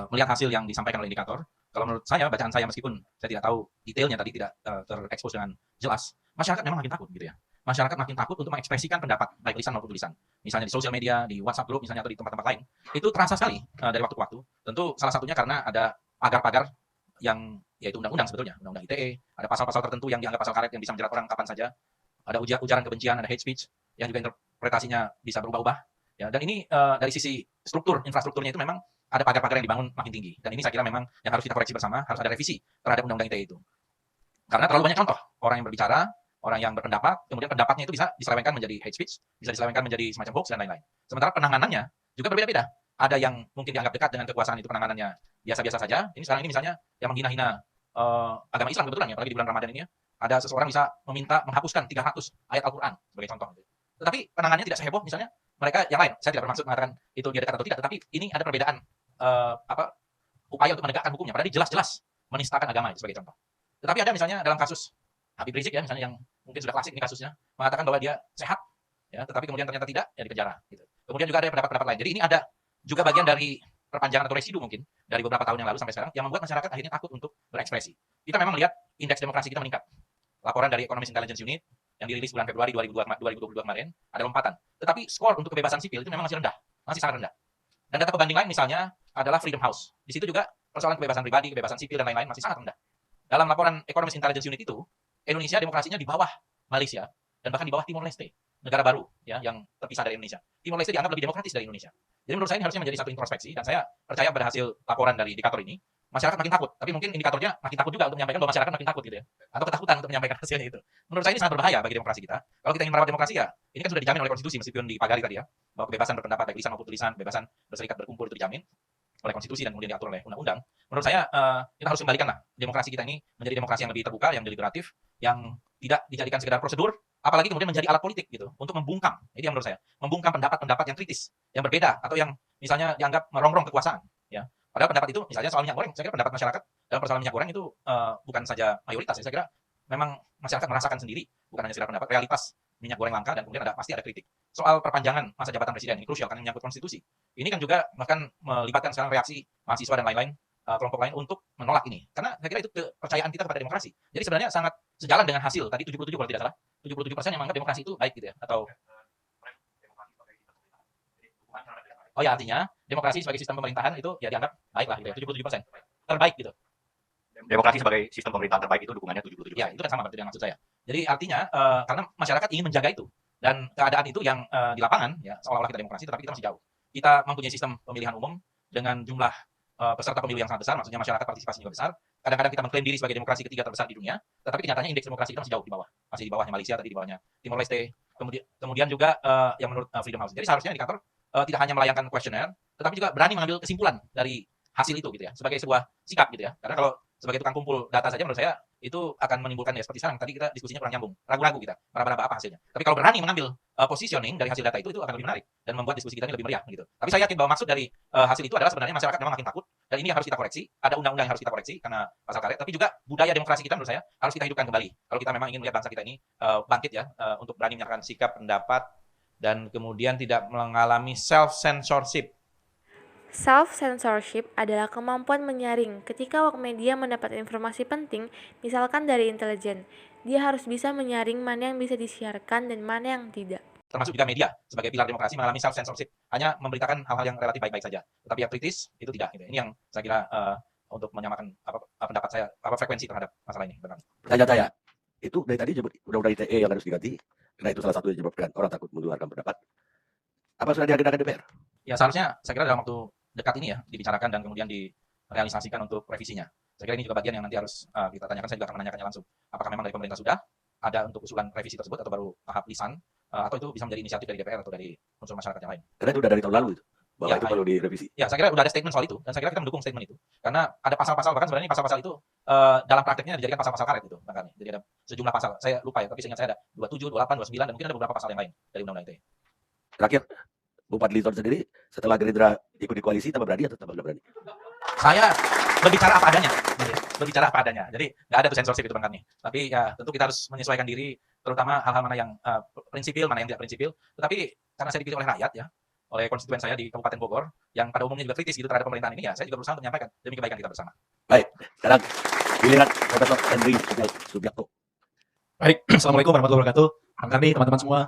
Melihat hasil yang disampaikan oleh indikator, kalau menurut saya, bacaan saya meskipun saya tidak tahu detailnya tadi, tidak terekspos dengan jelas, masyarakat memang makin takut gitu ya. Masyarakat makin takut untuk mengekspresikan pendapat, baik lisan maupun tulisan. Misalnya di sosial media, di WhatsApp group misalnya, atau di tempat-tempat lain. Itu terasa sekali dari waktu ke waktu. Tentu salah satunya karena ada pagar-pagar yang, yaitu undang-undang sebetulnya, undang-undang ITE, ada pasal-pasal tertentu yang dianggap pasal karet yang bisa menjerat orang kapan saja. Ada ujaran kebencian, ada hate speech, yang juga interpretasinya bisa berubah-ubah. Ya, dan ini dari sisi struktur, infrastrukturnya itu memang ada pagar-pagar yang dibangun makin tinggi. Dan ini saya kira memang yang harus kita koreksi bersama, harus ada revisi terhadap undang-undang ITE itu. Karena terlalu banyak contoh, orang yang berbicara, orang yang berpendapat, kemudian pendapatnya itu bisa diselewengkan menjadi hate speech, bisa diselewengkan menjadi semacam hoax, dan lain-lain. Sementara penanganannya juga berbeda-beda. Ada yang mungkin dianggap dekat dengan kekuasaan, itu penanganannya biasa-biasa saja. Ini sekarang ini misalnya yang menghina-hina agama Islam kebetulan ya, apalagi di bulan Ramadan ini ya. Ada seseorang bisa meminta menghapuskan 300 ayat Al-Quran sebagai contoh. Tetapi penanganannya tidak seheboh misalnya mereka yang lain. Saya tidak bermaksud mengatakan itu dia dekat atau tidak, tetapi ini ada perbedaan upaya untuk menegakkan hukumnya. Padahal jelas-jelas menistakan agama itu sebagai contoh. Tetapi ada misalnya dalam kasus Habib Rizik ya, misalnya yang mungkin sudah klasik ini kasusnya, mengatakan bahwa dia sehat, ya, tetapi kemudian ternyata tidak, ya dipenjara. Gitu. Kemudian juga ada pendapat-pendapat lain. Jadi ini ada juga bagian dari perpanjangan atau residu mungkin dari beberapa tahun yang lalu sampai sekarang yang membuat masyarakat akhirnya takut untuk berekspresi. Kita memang melihat indeks demokrasi kita meningkat. Laporan dari Economist Intelligence Unit yang dirilis bulan Februari 2022 kemarin ada lompatan. Tetapi skor untuk kebebasan sipil itu memang masih rendah, masih sangat rendah. Dan data pembanding lain misalnya adalah Freedom House. Di situ juga persoalan kebebasan pribadi, kebebasan sipil dan lain-lain masih sangat rendah. Dalam laporan Economist Intelligence Unit itu, Indonesia demokrasinya di bawah Malaysia dan bahkan di bawah Timor Leste, negara baru ya yang terpisah dari Indonesia. Timor Leste dianggap lebih demokratis dari Indonesia. Jadi menurut saya ini harusnya menjadi satu introspeksi dan saya percaya pada hasil laporan dari indikator ini, masyarakat makin takut. Tapi mungkin indikatornya makin takut juga untuk menyampaikan bahwa masyarakat makin takut gitu ya. Atau ketakutan untuk menyampaikan hasilnya itu. Menurut saya ini sangat berbahaya bagi demokrasi kita. Kalau kita ingin merawat demokrasi ya, ini kan sudah dijamin oleh konstitusi meskipun dipagari tadi ya, bahwa kebebasan berpendapat baik lisan maupun tulisan, kebebasan berserikat berkumpul itu dijamin oleh konstitusi dan kemudian diatur oleh undang-undang. Menurut saya kita harus kembalikanlah demokrasi kita ini menjadi demokrasi yang lebih terbuka, yang deliberatif, yang tidak dijadikan sekedar prosedur, apalagi kemudian menjadi alat politik gitu untuk membungkam. Ini yang menurut saya, membungkam pendapat-pendapat yang kritis, yang berbeda atau yang misalnya dianggap merongrong kekuasaan, ya. Padahal pendapat itu misalnya soal minyak goreng, saya kira pendapat masyarakat dalam persoalan minyak goreng itu bukan saja mayoritas ya, saya kira memang masyarakat merasakan sendiri, bukan hanya sekedar pendapat, realitas minyak goreng langka dan kemudian pasti ada kritik. Soal perpanjangan masa jabatan presiden ini krusial karena menyangkut konstitusi. Ini kan juga bahkan melibatkan sekarang reaksi mahasiswa dan lain-lain, kelompok lain untuk menolak ini. Karena saya kira itu kepercayaan kita kepada demokrasi. Jadi sebenarnya sangat sejalan dengan hasil tadi 77 kalau tidak salah. 77% yang menganggap demokrasi itu baik gitu ya, atau oh ya, artinya demokrasi sebagai sistem pemerintahan itu ya dianggap baiklah gitu ya, 77%. Terbaik gitu. Demokrasi sebagai sistem pemerintahan terbaik itu dukungannya 77%. Ya, itu kan sama berarti dengan maksud saya. Jadi artinya karena masyarakat ingin menjaga itu dan keadaan itu yang di lapangan ya seolah-olah kita demokrasi tetapi kita masih jauh. Kita mempunyai sistem pemilihan umum dengan jumlah peserta pemilu yang sangat besar, maksudnya masyarakat partisipasi juga besar. Kadang-kadang kita mengklaim diri sebagai demokrasi ketiga terbesar di dunia, tetapi kenyataannya indeks demokrasi kita masih jauh di bawah. Masih di bawahnya Malaysia, tadi di bawahnya Timor Leste, kemudian juga yang menurut Freedom House. Jadi seharusnya indikator tidak hanya melayangkan kuesioner, tetapi juga berani mengambil kesimpulan dari hasil itu gitu ya, sebagai sebuah sikap gitu ya. Karena kalau sebagai tukang kumpul data saja menurut saya itu akan menimbulkan ya seperti sekarang tadi kita diskusinya kurang nyambung, ragu-ragu kita, meraba-raba apa hasilnya. Tapi kalau berani mengambil positioning dari hasil data itu akan lebih menarik dan membuat diskusi kita ini lebih meriah gitu. Tapi saya yakin bahwa maksud dari hasil itu adalah sebenarnya masyarakat memang makin takut dan ini yang harus kita koreksi. Ada undang-undang yang harus kita koreksi karena pasal karet, tapi juga budaya demokrasi kita menurut saya harus kita hidupkan kembali. Kalau kita memang ingin melihat bangsa kita ini bangkit ya untuk berani menyatakan sikap pendapat dan kemudian tidak mengalami self-censorship. Self-censorship adalah kemampuan menyaring ketika awak media mendapat informasi penting, misalkan dari intelijen. Dia harus bisa menyaring mana yang bisa disiarkan dan mana yang tidak. Termasuk juga media sebagai pilar demokrasi mengalami self-censorship, hanya memberitakan hal-hal yang relatif baik-baik saja. Tetapi yang kritis itu tidak. Gitu. Ini yang saya kira untuk menyamakan pendapat saya, frekuensi terhadap masalah ini. Pertanyaan saya, itu dari tadi nyebut undang-undang ITE yang harus diganti, karena itu salah satu yang menyebabkan orang takut mengeluarkan pendapat. Apa sudah diagendakan DPR? Ya seharusnya saya kira dalam waktu dekat ini ya dibicarakan dan kemudian direalisasikan untuk revisinya. Saya kira ini juga bagian yang nanti harus kita tanyakan. Saya juga akan menanyakannya langsung. Apakah memang dari pemerintah sudah ada untuk usulan revisi tersebut atau baru tahap lisan atau itu bisa menjadi inisiatif dari DPR atau dari unsur masyarakat yang lain? Karena itu udah dari tahun lalu itu, bahwa ya, itu perlu direvisi. Ya, saya kira udah ada statement soal itu dan saya kira kita mendukung statement itu. Karena ada pasal-pasal bahkan sebenarnya pasal-pasal itu dalam prakteknya dijadikan pasal-pasal karet gitu, Bang Karni. Jadi ada sejumlah pasal, saya lupa ya, tapi seingat saya ada 27, 28, 29, dan mungkin ada beberapa pasal yang lain dari Undang-Undang ITE. Terakhir, Bung Fadlizon sendiri setelah Gerindra ikut di koalisi tambah berani atau tambah nggak berani? Saya berbicara apa adanya, gitu ya. Berbicara apa adanya. Jadi nggak ada tuh sensorship itu Bang Karni. Tapi ya tentu kita harus menyesuaikan diri, terutama hal-hal mana yang prinsipil, mana yang tidak prinsipil. Tetapi karena saya dipilih oleh rakyat ya, oleh konstituen saya di Kabupaten Bogor, yang pada umumnya juga kritis gitu terhadap pemerintahan ini, ya saya juga berusaha untuk menyampaikan demi kebaikan kita bersama. Baik, sekarang giliran Profesor Henry Subiakto. Baik, Assalamualaikum warahmatullahi wabarakatuh. Bang Karni, teman-teman semua.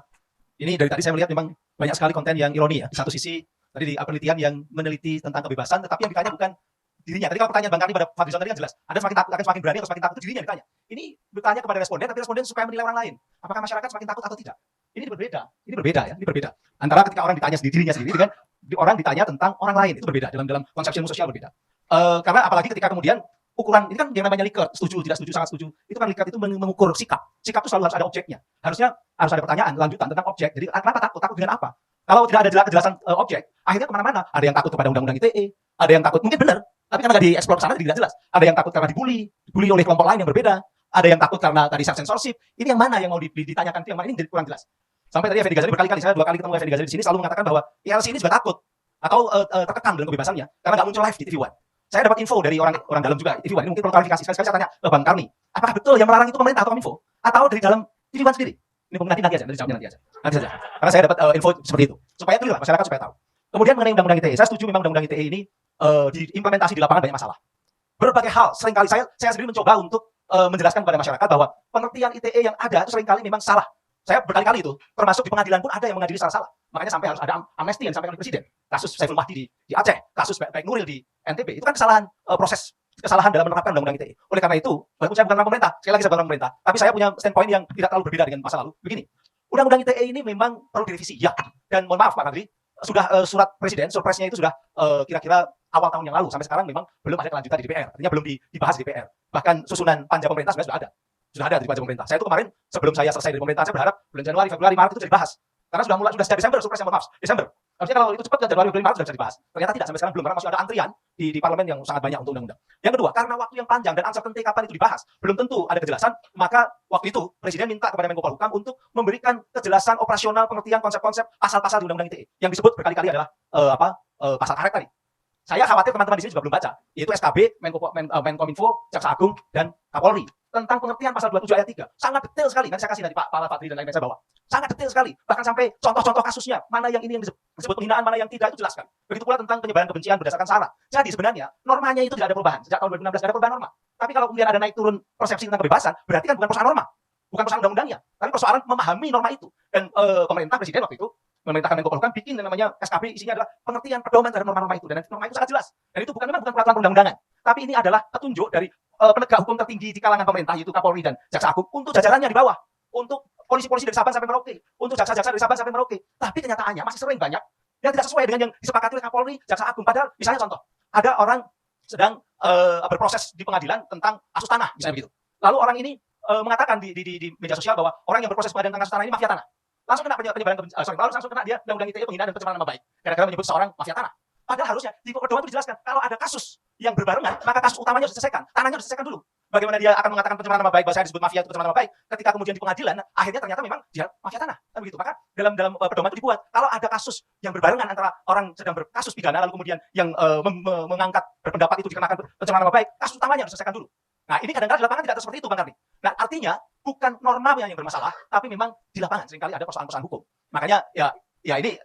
Ini dari tadi saya melihat memang banyak sekali konten yang ironi ya. Di satu sisi, tadi di penelitian yang meneliti tentang kebebasan, tetapi yang ditanya bukan dirinya. Tadi kalau pertanyaan Bang Karni pada Fadlizon tadi kan jelas. Ada semakin takut, akan semakin berani atau semakin takut itu dirinya yang ditanya. Ini bertanya kepada responden, tapi responden supaya menilai orang lain. Apakah masyarakat semakin takut atau tidak? Ini berbeda. Ini berbeda ya. Ini berbeda. Antara ketika orang ditanya sendiri, dirinya sendiri dengan orang ditanya tentang orang lain, itu berbeda. Dalam konsepsi ilmu sosial berbeda. Karena apalagi ketika kemudian ukuran ini kan yang namanya Likert, setuju, tidak setuju, sangat setuju. Itu kan Likert itu mengukur sikap. Sikap itu selalu harus ada objeknya. Harusnya harus ada pertanyaan lanjutan tentang objek. Jadi kenapa takut? Takut dengan apa? Kalau tidak ada kejelasan objek, akhirnya kemana-mana. Ada yang takut kepada undang-undang ITE, ada yang takut mungkin benar, tapi karena nggak dieksplor ke sana jadi tidak jelas. Ada yang takut karena dibully oleh kelompok lain yang berbeda. Ada yang takut karena tadi self censorship. Ini yang mana yang mau ditanyakan, itu yang mana ini jadi kurang jelas. Sampai tadi Effendi Ghazali berkali-kali, saya 2 kali ketemu Effendi Ghazali di sini selalu mengatakan bahwa ILC ini juga takut atau terkekang dengan kebebasannya karena nggak muncul live di TV One. Saya dapat info dari orang dalam juga TV One. Ini mungkin perlu klarifikasi. Sekali saya tanya ke Bang Karni, apakah betul yang melarang itu pemerintah atau Kominfo atau dari dalam TV One sendiri? Ini nanti aja, nanti jawabnya nanti aja. Nanti saja. Karena saya dapat info seperti itu. Supaya clear lah, masyarakat supaya tahu. Kemudian mengenai undang-undang ITE, saya setuju memang undang-undang ITE ini diimplementasi di lapangan banyak masalah. Berbagai hal, seringkali saya sendiri mencoba untuk menjelaskan kepada masyarakat bahwa pengertian ITE yang ada itu seringkali memang salah. Saya berkali-kali itu, termasuk di pengadilan pun ada yang mengadili salah-salah. Makanya sampai harus ada amnesti yang disampaikan oleh Presiden. Kasus Saiful Mahdi di Aceh, kasus Baik Nuril di NTB, itu kan kesalahan kesalahan dalam menerapkan undang-undang ITE. Oleh karena itu, walaupun saya bukan orang pemerintah, sekali lagi saya bukan orang pemerintah, tapi saya punya standpoint yang tidak terlalu berbeda dengan masa lalu. Begini, undang-undang ITE ini memang perlu direvisi, ya. Dan mohon maaf Pak Kadri, sudah surat Presiden, surprise-nya itu sudah kira-kira awal tahun yang lalu, sampai sekarang memang belum ada kelanjutan di DPR, artinya belum dibahas di DPR. Bahkan susunan panja pemerintah sebenarnya sudah ada di panja pemerintah. Saya itu kemarin sebelum saya selesai dari pemerintah, saya berharap bulan Januari, Februari, Maret itu sudah dibahas. Karena sudah sejak Desember, surprise yang mohon maaf, Desember. Harusnya kalau itu cepat kan Januari, Februari, Maret sudah bisa dibahas. Ternyata tidak, sampai sekarang belum, karena masih ada antrian di parlemen yang sangat banyak untuk undang-undang. Yang kedua, karena waktu yang panjang dan uncertainty kapan itu dibahas, belum tentu ada kejelasan, maka waktu itu Presiden minta kepada Menko Polhukam untuk memberikan kejelasan operasional pengertian konsep-konsep pasal-pasal di undang-undang ITE. Yang disebut berkali-kali adalah pasal karet tadi. Saya khawatir teman-teman di sini juga belum baca, yaitu SKB, Menkominfo, Jaksa Agung, dan Kapolri tentang pengertian pasal 27 ayat 3. Sangat detail sekali. Nanti saya kasih nanti Pak Fadli dan lain-lain saya bawa. Sangat detail sekali. Bahkan sampai contoh-contoh kasusnya, mana yang ini yang disebut penghinaan, mana yang tidak, itu jelaskan. Begitu pula tentang penyebaran kebencian berdasarkan sara. Jadi sebenarnya normanya itu tidak ada perubahan. Sejak tahun 2016 tidak ada perubahan norma. Tapi kalau kemudian ada naik turun persepsi tentang kebebasan, berarti kan bukan persoalan norma. Bukan persoalan undang-undangnya, tapi persoalan memahami norma itu. Dan pemerintah, Presiden waktu itu memerintahkan Menko Polhukam bikin yang namanya SKB, isinya adalah pengertian pedoman terhadap norma-norma itu, dan norma itu sangat jelas. Dan itu memang bukan peraturan perundang-undangan, tapi ini adalah petunjuk dari penegak hukum tertinggi di kalangan pemerintah, yaitu Kapolri dan Jaksa Agung, untuk jajarannya di bawah, untuk polisi-polisi dari Sabang sampai Merauke, untuk jaksa-jaksa dari Sabang sampai Merauke. Tapi kenyataannya masih sering banyak yang tidak sesuai dengan yang disepakati oleh Kapolri, Jaksa Agung. Padahal misalnya contoh, ada orang sedang berproses di pengadilan tentang kasus tanah, misalnya begitu. Lalu orang ini mengatakan di media sosial bahwa orang yang berproses pengadilan tentang kasus tanah ini mafia tanah. Langsung kena penyebaran langsung kena dia undang-undang ITE penghinaan dan pencemaran nama baik gara-gara menyebut seorang mafia tanah. Padahal harusnya di pedoman itu dijelaskan kalau ada kasus yang berbarengan, maka kasus utamanya harus diselesaikan, tanahnya harus diselesaikan dulu. Bagaimana dia akan mengatakan pencemaran nama baik, bahwa saya disebut mafia itu pencemaran nama baik, ketika kemudian di pengadilan akhirnya ternyata memang dia mafia tanah, kan begitu. Maka dalam pedoman itu dibuat kalau ada kasus yang berbarengan antara orang sedang berkasus pidana lalu kemudian yang mengangkat berpendapat itu dikenakan pencemaran nama baik, kasus utamanya harus diselesaikan dulu. Nah, ini kadang-kadang di lapangan tidak seperti itu, Bang Karni. Nah, artinya bukan norma yang bermasalah, tapi memang di lapangan seringkali ada persoalan-persoalan hukum. Makanya ya ini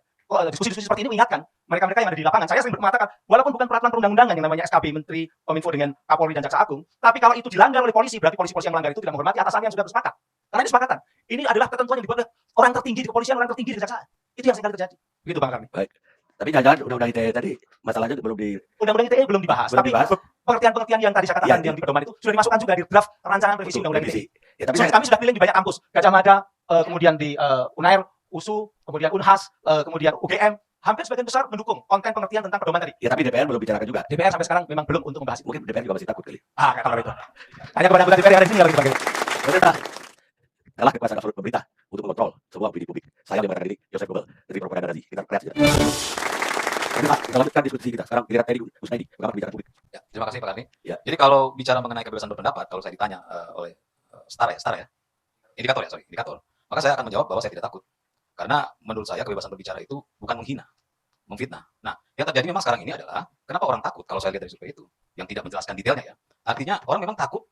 diskusi-diskusi seperti ini mengingatkan mereka-mereka yang ada di lapangan. Saya sering mengatakan, walaupun bukan peraturan perundang-undangan yang namanya SKB Menteri Kominfo dengan Kapolri dan Jaksa Agung, tapi kalau itu dilanggar oleh polisi, berarti polisi-polisi yang melanggar itu tidak menghormati atasannya yang sudah bersepakat. Karena ini kesepakatan. Ini adalah ketentuan yang dibuat oleh orang tertinggi di kepolisian, orang tertinggi di kejaksaan. Itu yang seringkali terjadi. Begitu, Bang Karni. Baik. Tapi jangan-jangan undang-undang ITE tadi masalahnya belum di undang-undang ITE belum dibahas, tapi pengertian-pengertian yang tadi saya katakan yang di pedoman itu sudah dimasukkan juga di draft rancangan revisi undang-undang ITE. Ya, tapi kami sudah pilih di banyak kampus, Gajah Mada, kemudian di UNAIR, USU, kemudian Unhas, kemudian UGM, hampir sebagian besar mendukung konten pengertian tentang pedoman tadi. Ya, tapi DPR belum bicarakan juga. DPR sampai sekarang memang belum untuk membahas itu. Mungkin DPR juga masih takut kali. Kalau itu. Tanya kepada anggota DPR yang ada di sini kalau gitu bagaimana. Pemerintah adalah kekuasaan absolut pemerintah untuk mengontrol semua opini publik. Saya yang mengatakan ini, Joseph Goebbels, dari propaganda Nazi. Kita lihat saja. Kita lanjutkan diskusi kita. Sekarang giliran Teddy Kusnaidi, pengamat kebijakan publik. Ya, Terima kasih Pak Karni. Ya. Jadi kalau bicara mengenai kebebasan berpendapat, kalau saya ditanya oleh Setara ya, indikator, maka saya akan menjawab bahwa saya tidak takut. Karena menurut saya kebebasan berbicara itu bukan menghina, memfitnah. Nah, yang terjadi memang sekarang ini adalah kenapa orang takut kalau saya lihat dari survei itu, yang tidak menjelaskan detailnya ya. Artinya orang memang takut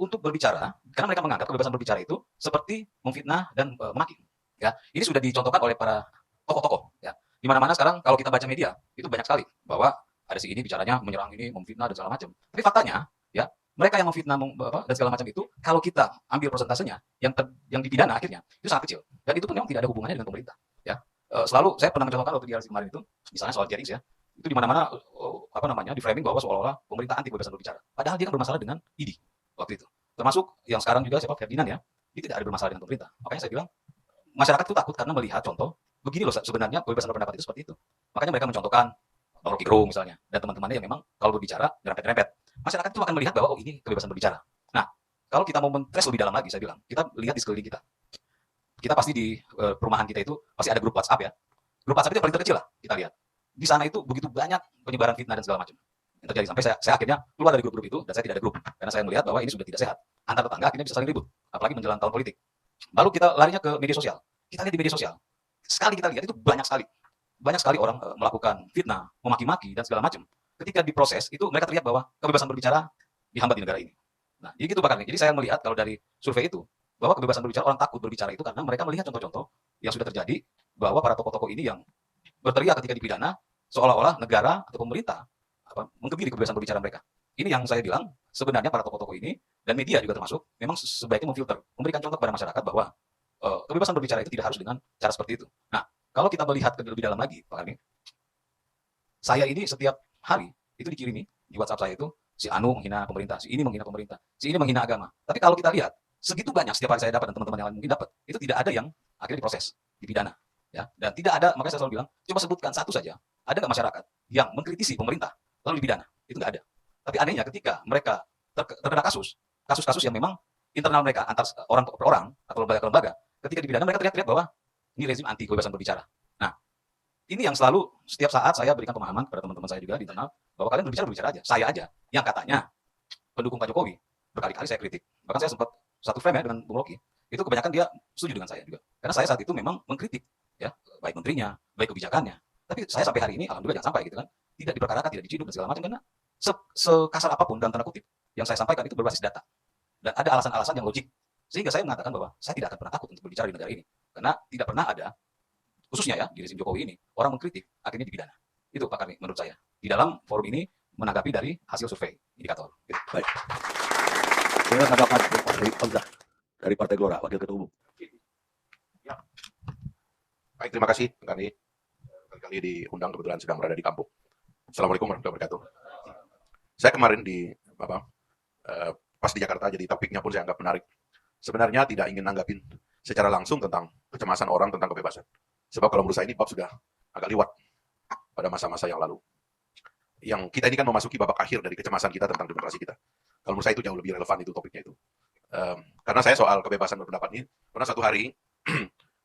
untuk berbicara karena mereka menganggap kebebasan berbicara itu seperti memfitnah dan memaki. Ya, ini sudah dicontohkan oleh para tokoh-tokoh ya. Di mana-mana sekarang kalau kita baca media itu banyak sekali bahwa ada si ini bicaranya menyerang ini, memfitnah dan segala macam. Tapi faktanya ya, mereka yang memfitnah dan segala macam itu kalau kita ambil persentasenya yang dipidana akhirnya itu sangat kecil. Dan itu pun memang tidak ada hubungannya dengan pemerintah ya. Selalu saya pernah mencontohkan waktu di RC kemarin itu misalnya soal Jerings ya. Itu di mana-mana di framing bahwa seolah-olah pemerintah anti kebebasan berbicara. Padahal dia kan bermasalah dengan ID waktu itu. Termasuk yang sekarang juga siapa Ferdinand ya. Dia tidak ada bermasalah dengan pemerintah. Makanya saya bilang masyarakat itu takut karena melihat contoh begini loh sebenarnya kebebasan berpendapat itu seperti itu. Makanya mereka mencontohkan Bang Rocky Gerung misalnya dan teman-temannya yang memang kalau berbicara nyerempet-nyerempet. Masyarakat itu akan melihat bahwa oh ini kebebasan berbicara. Nah, kalau kita mau men-trace lebih dalam lagi saya bilang, kita lihat di sekeliling kita. Kita pasti di perumahan kita itu pasti ada grup WhatsApp ya. Grup WhatsApp itu yang paling terkecil lah kita lihat. Di sana itu begitu banyak penyebaran fitnah dan segala macam yang terjadi sampai saya akhirnya keluar dari grup-grup itu dan saya tidak ada grup karena saya melihat bahwa ini sudah tidak sehat. Antar tetangga akhirnya bisa saling ribut, apalagi menjelang tahun politik. Lalu kita larinya ke media sosial. Kita lihat di media sosial. Sekali kita lihat itu banyak sekali orang melakukan fitnah, memaki-maki dan segala macam. Ketika diproses itu mereka terlihat bahwa kebebasan berbicara dihambat di negara ini. Nah, jadi gitu Pak Karni. Jadi saya melihat kalau dari survei itu bahwa kebebasan berbicara orang takut berbicara itu karena mereka melihat contoh-contoh yang sudah terjadi bahwa para tokoh-tokoh ini yang berteriak ketika dipidana seolah-olah negara atau pemerintah mengkebiri kebebasan berbicara mereka. Ini yang saya bilang sebenarnya para tokoh-tokoh ini dan media juga termasuk memang sebaiknya memfilter, memberikan contoh kepada masyarakat bahwa kebebasan berbicara itu tidak harus dengan cara seperti itu. Nah, kalau kita melihat lebih dalam lagi, Pak Karni, saya ini setiap hari itu dikirimi di WhatsApp saya itu si Anu menghina pemerintah, si ini menghina pemerintah, si ini menghina agama. Tapi kalau kita lihat segitu banyak setiap hari saya dapat dan teman-teman yang lain mungkin dapat, itu tidak ada yang akhirnya diproses, dipidana, ya. Dan tidak ada, makanya saya selalu bilang, coba sebutkan satu saja, ada nggak masyarakat yang mengkritisi pemerintah lalu dipidana? Itu nggak ada. Tapi anehnya ketika mereka terkena kasus-kasus yang memang internal mereka antar orang per orang atau lembaga ke lembaga, ketika dipidana mereka teriak-teriak bahwa ini rezim anti kebebasan berbicara. Nah, ini yang selalu setiap saat saya berikan pemahaman kepada teman-teman saya juga di internal bahwa kalian berbicara aja. Saya aja yang katanya pendukung Pak Jokowi berkali-kali saya kritik. Bahkan saya sempat satu frame ya dengan Bung Rocky. Itu kebanyakan dia setuju dengan saya juga. Karena saya saat itu memang mengkritik ya, baik menterinya, baik kebijakannya. Tapi saya sampai hari ini alhamdulillah jangan sampai gitu kan. Tidak diperkarakan, tidak diciduk dan segala macam karena sekasar apapun dalam tanda kutip yang saya sampaikan itu berbasis data. Dan ada alasan-alasan yang logik. Sehingga saya mengatakan bahwa saya tidak akan pernah takut untuk berbicara di negara ini. Karena tidak pernah ada, khususnya ya di rezim Jokowi ini, orang mengkritik, akhirnya dipidana. Itu Pak Karni menurut saya. Di dalam forum ini menanggapi dari hasil survei indikator. Gitu. Baik. Dengan tanggapan dari Hamzah dari Partai Gelora, Wakil Ketua Umum. Baik, terima kasih kami kali diundang kebetulan sedang berada di kampung. Assalamualaikum warahmatullahi wabarakatuh. Saya kemarin pas di Jakarta, jadi topiknya pun saya anggap menarik. Sebenarnya tidak ingin nanggapin secara langsung tentang kecemasan orang tentang kebebasan. Sebab kalau menurut saya ini bab sudah agak liwat pada masa-masa yang lalu. Yang kita ini kan memasuki babak akhir dari kecemasan kita tentang demokrasi kita. Kalau menurut saya itu jauh lebih relevan itu topiknya itu. Karena saya soal kebebasan berpendapat ini, pernah satu hari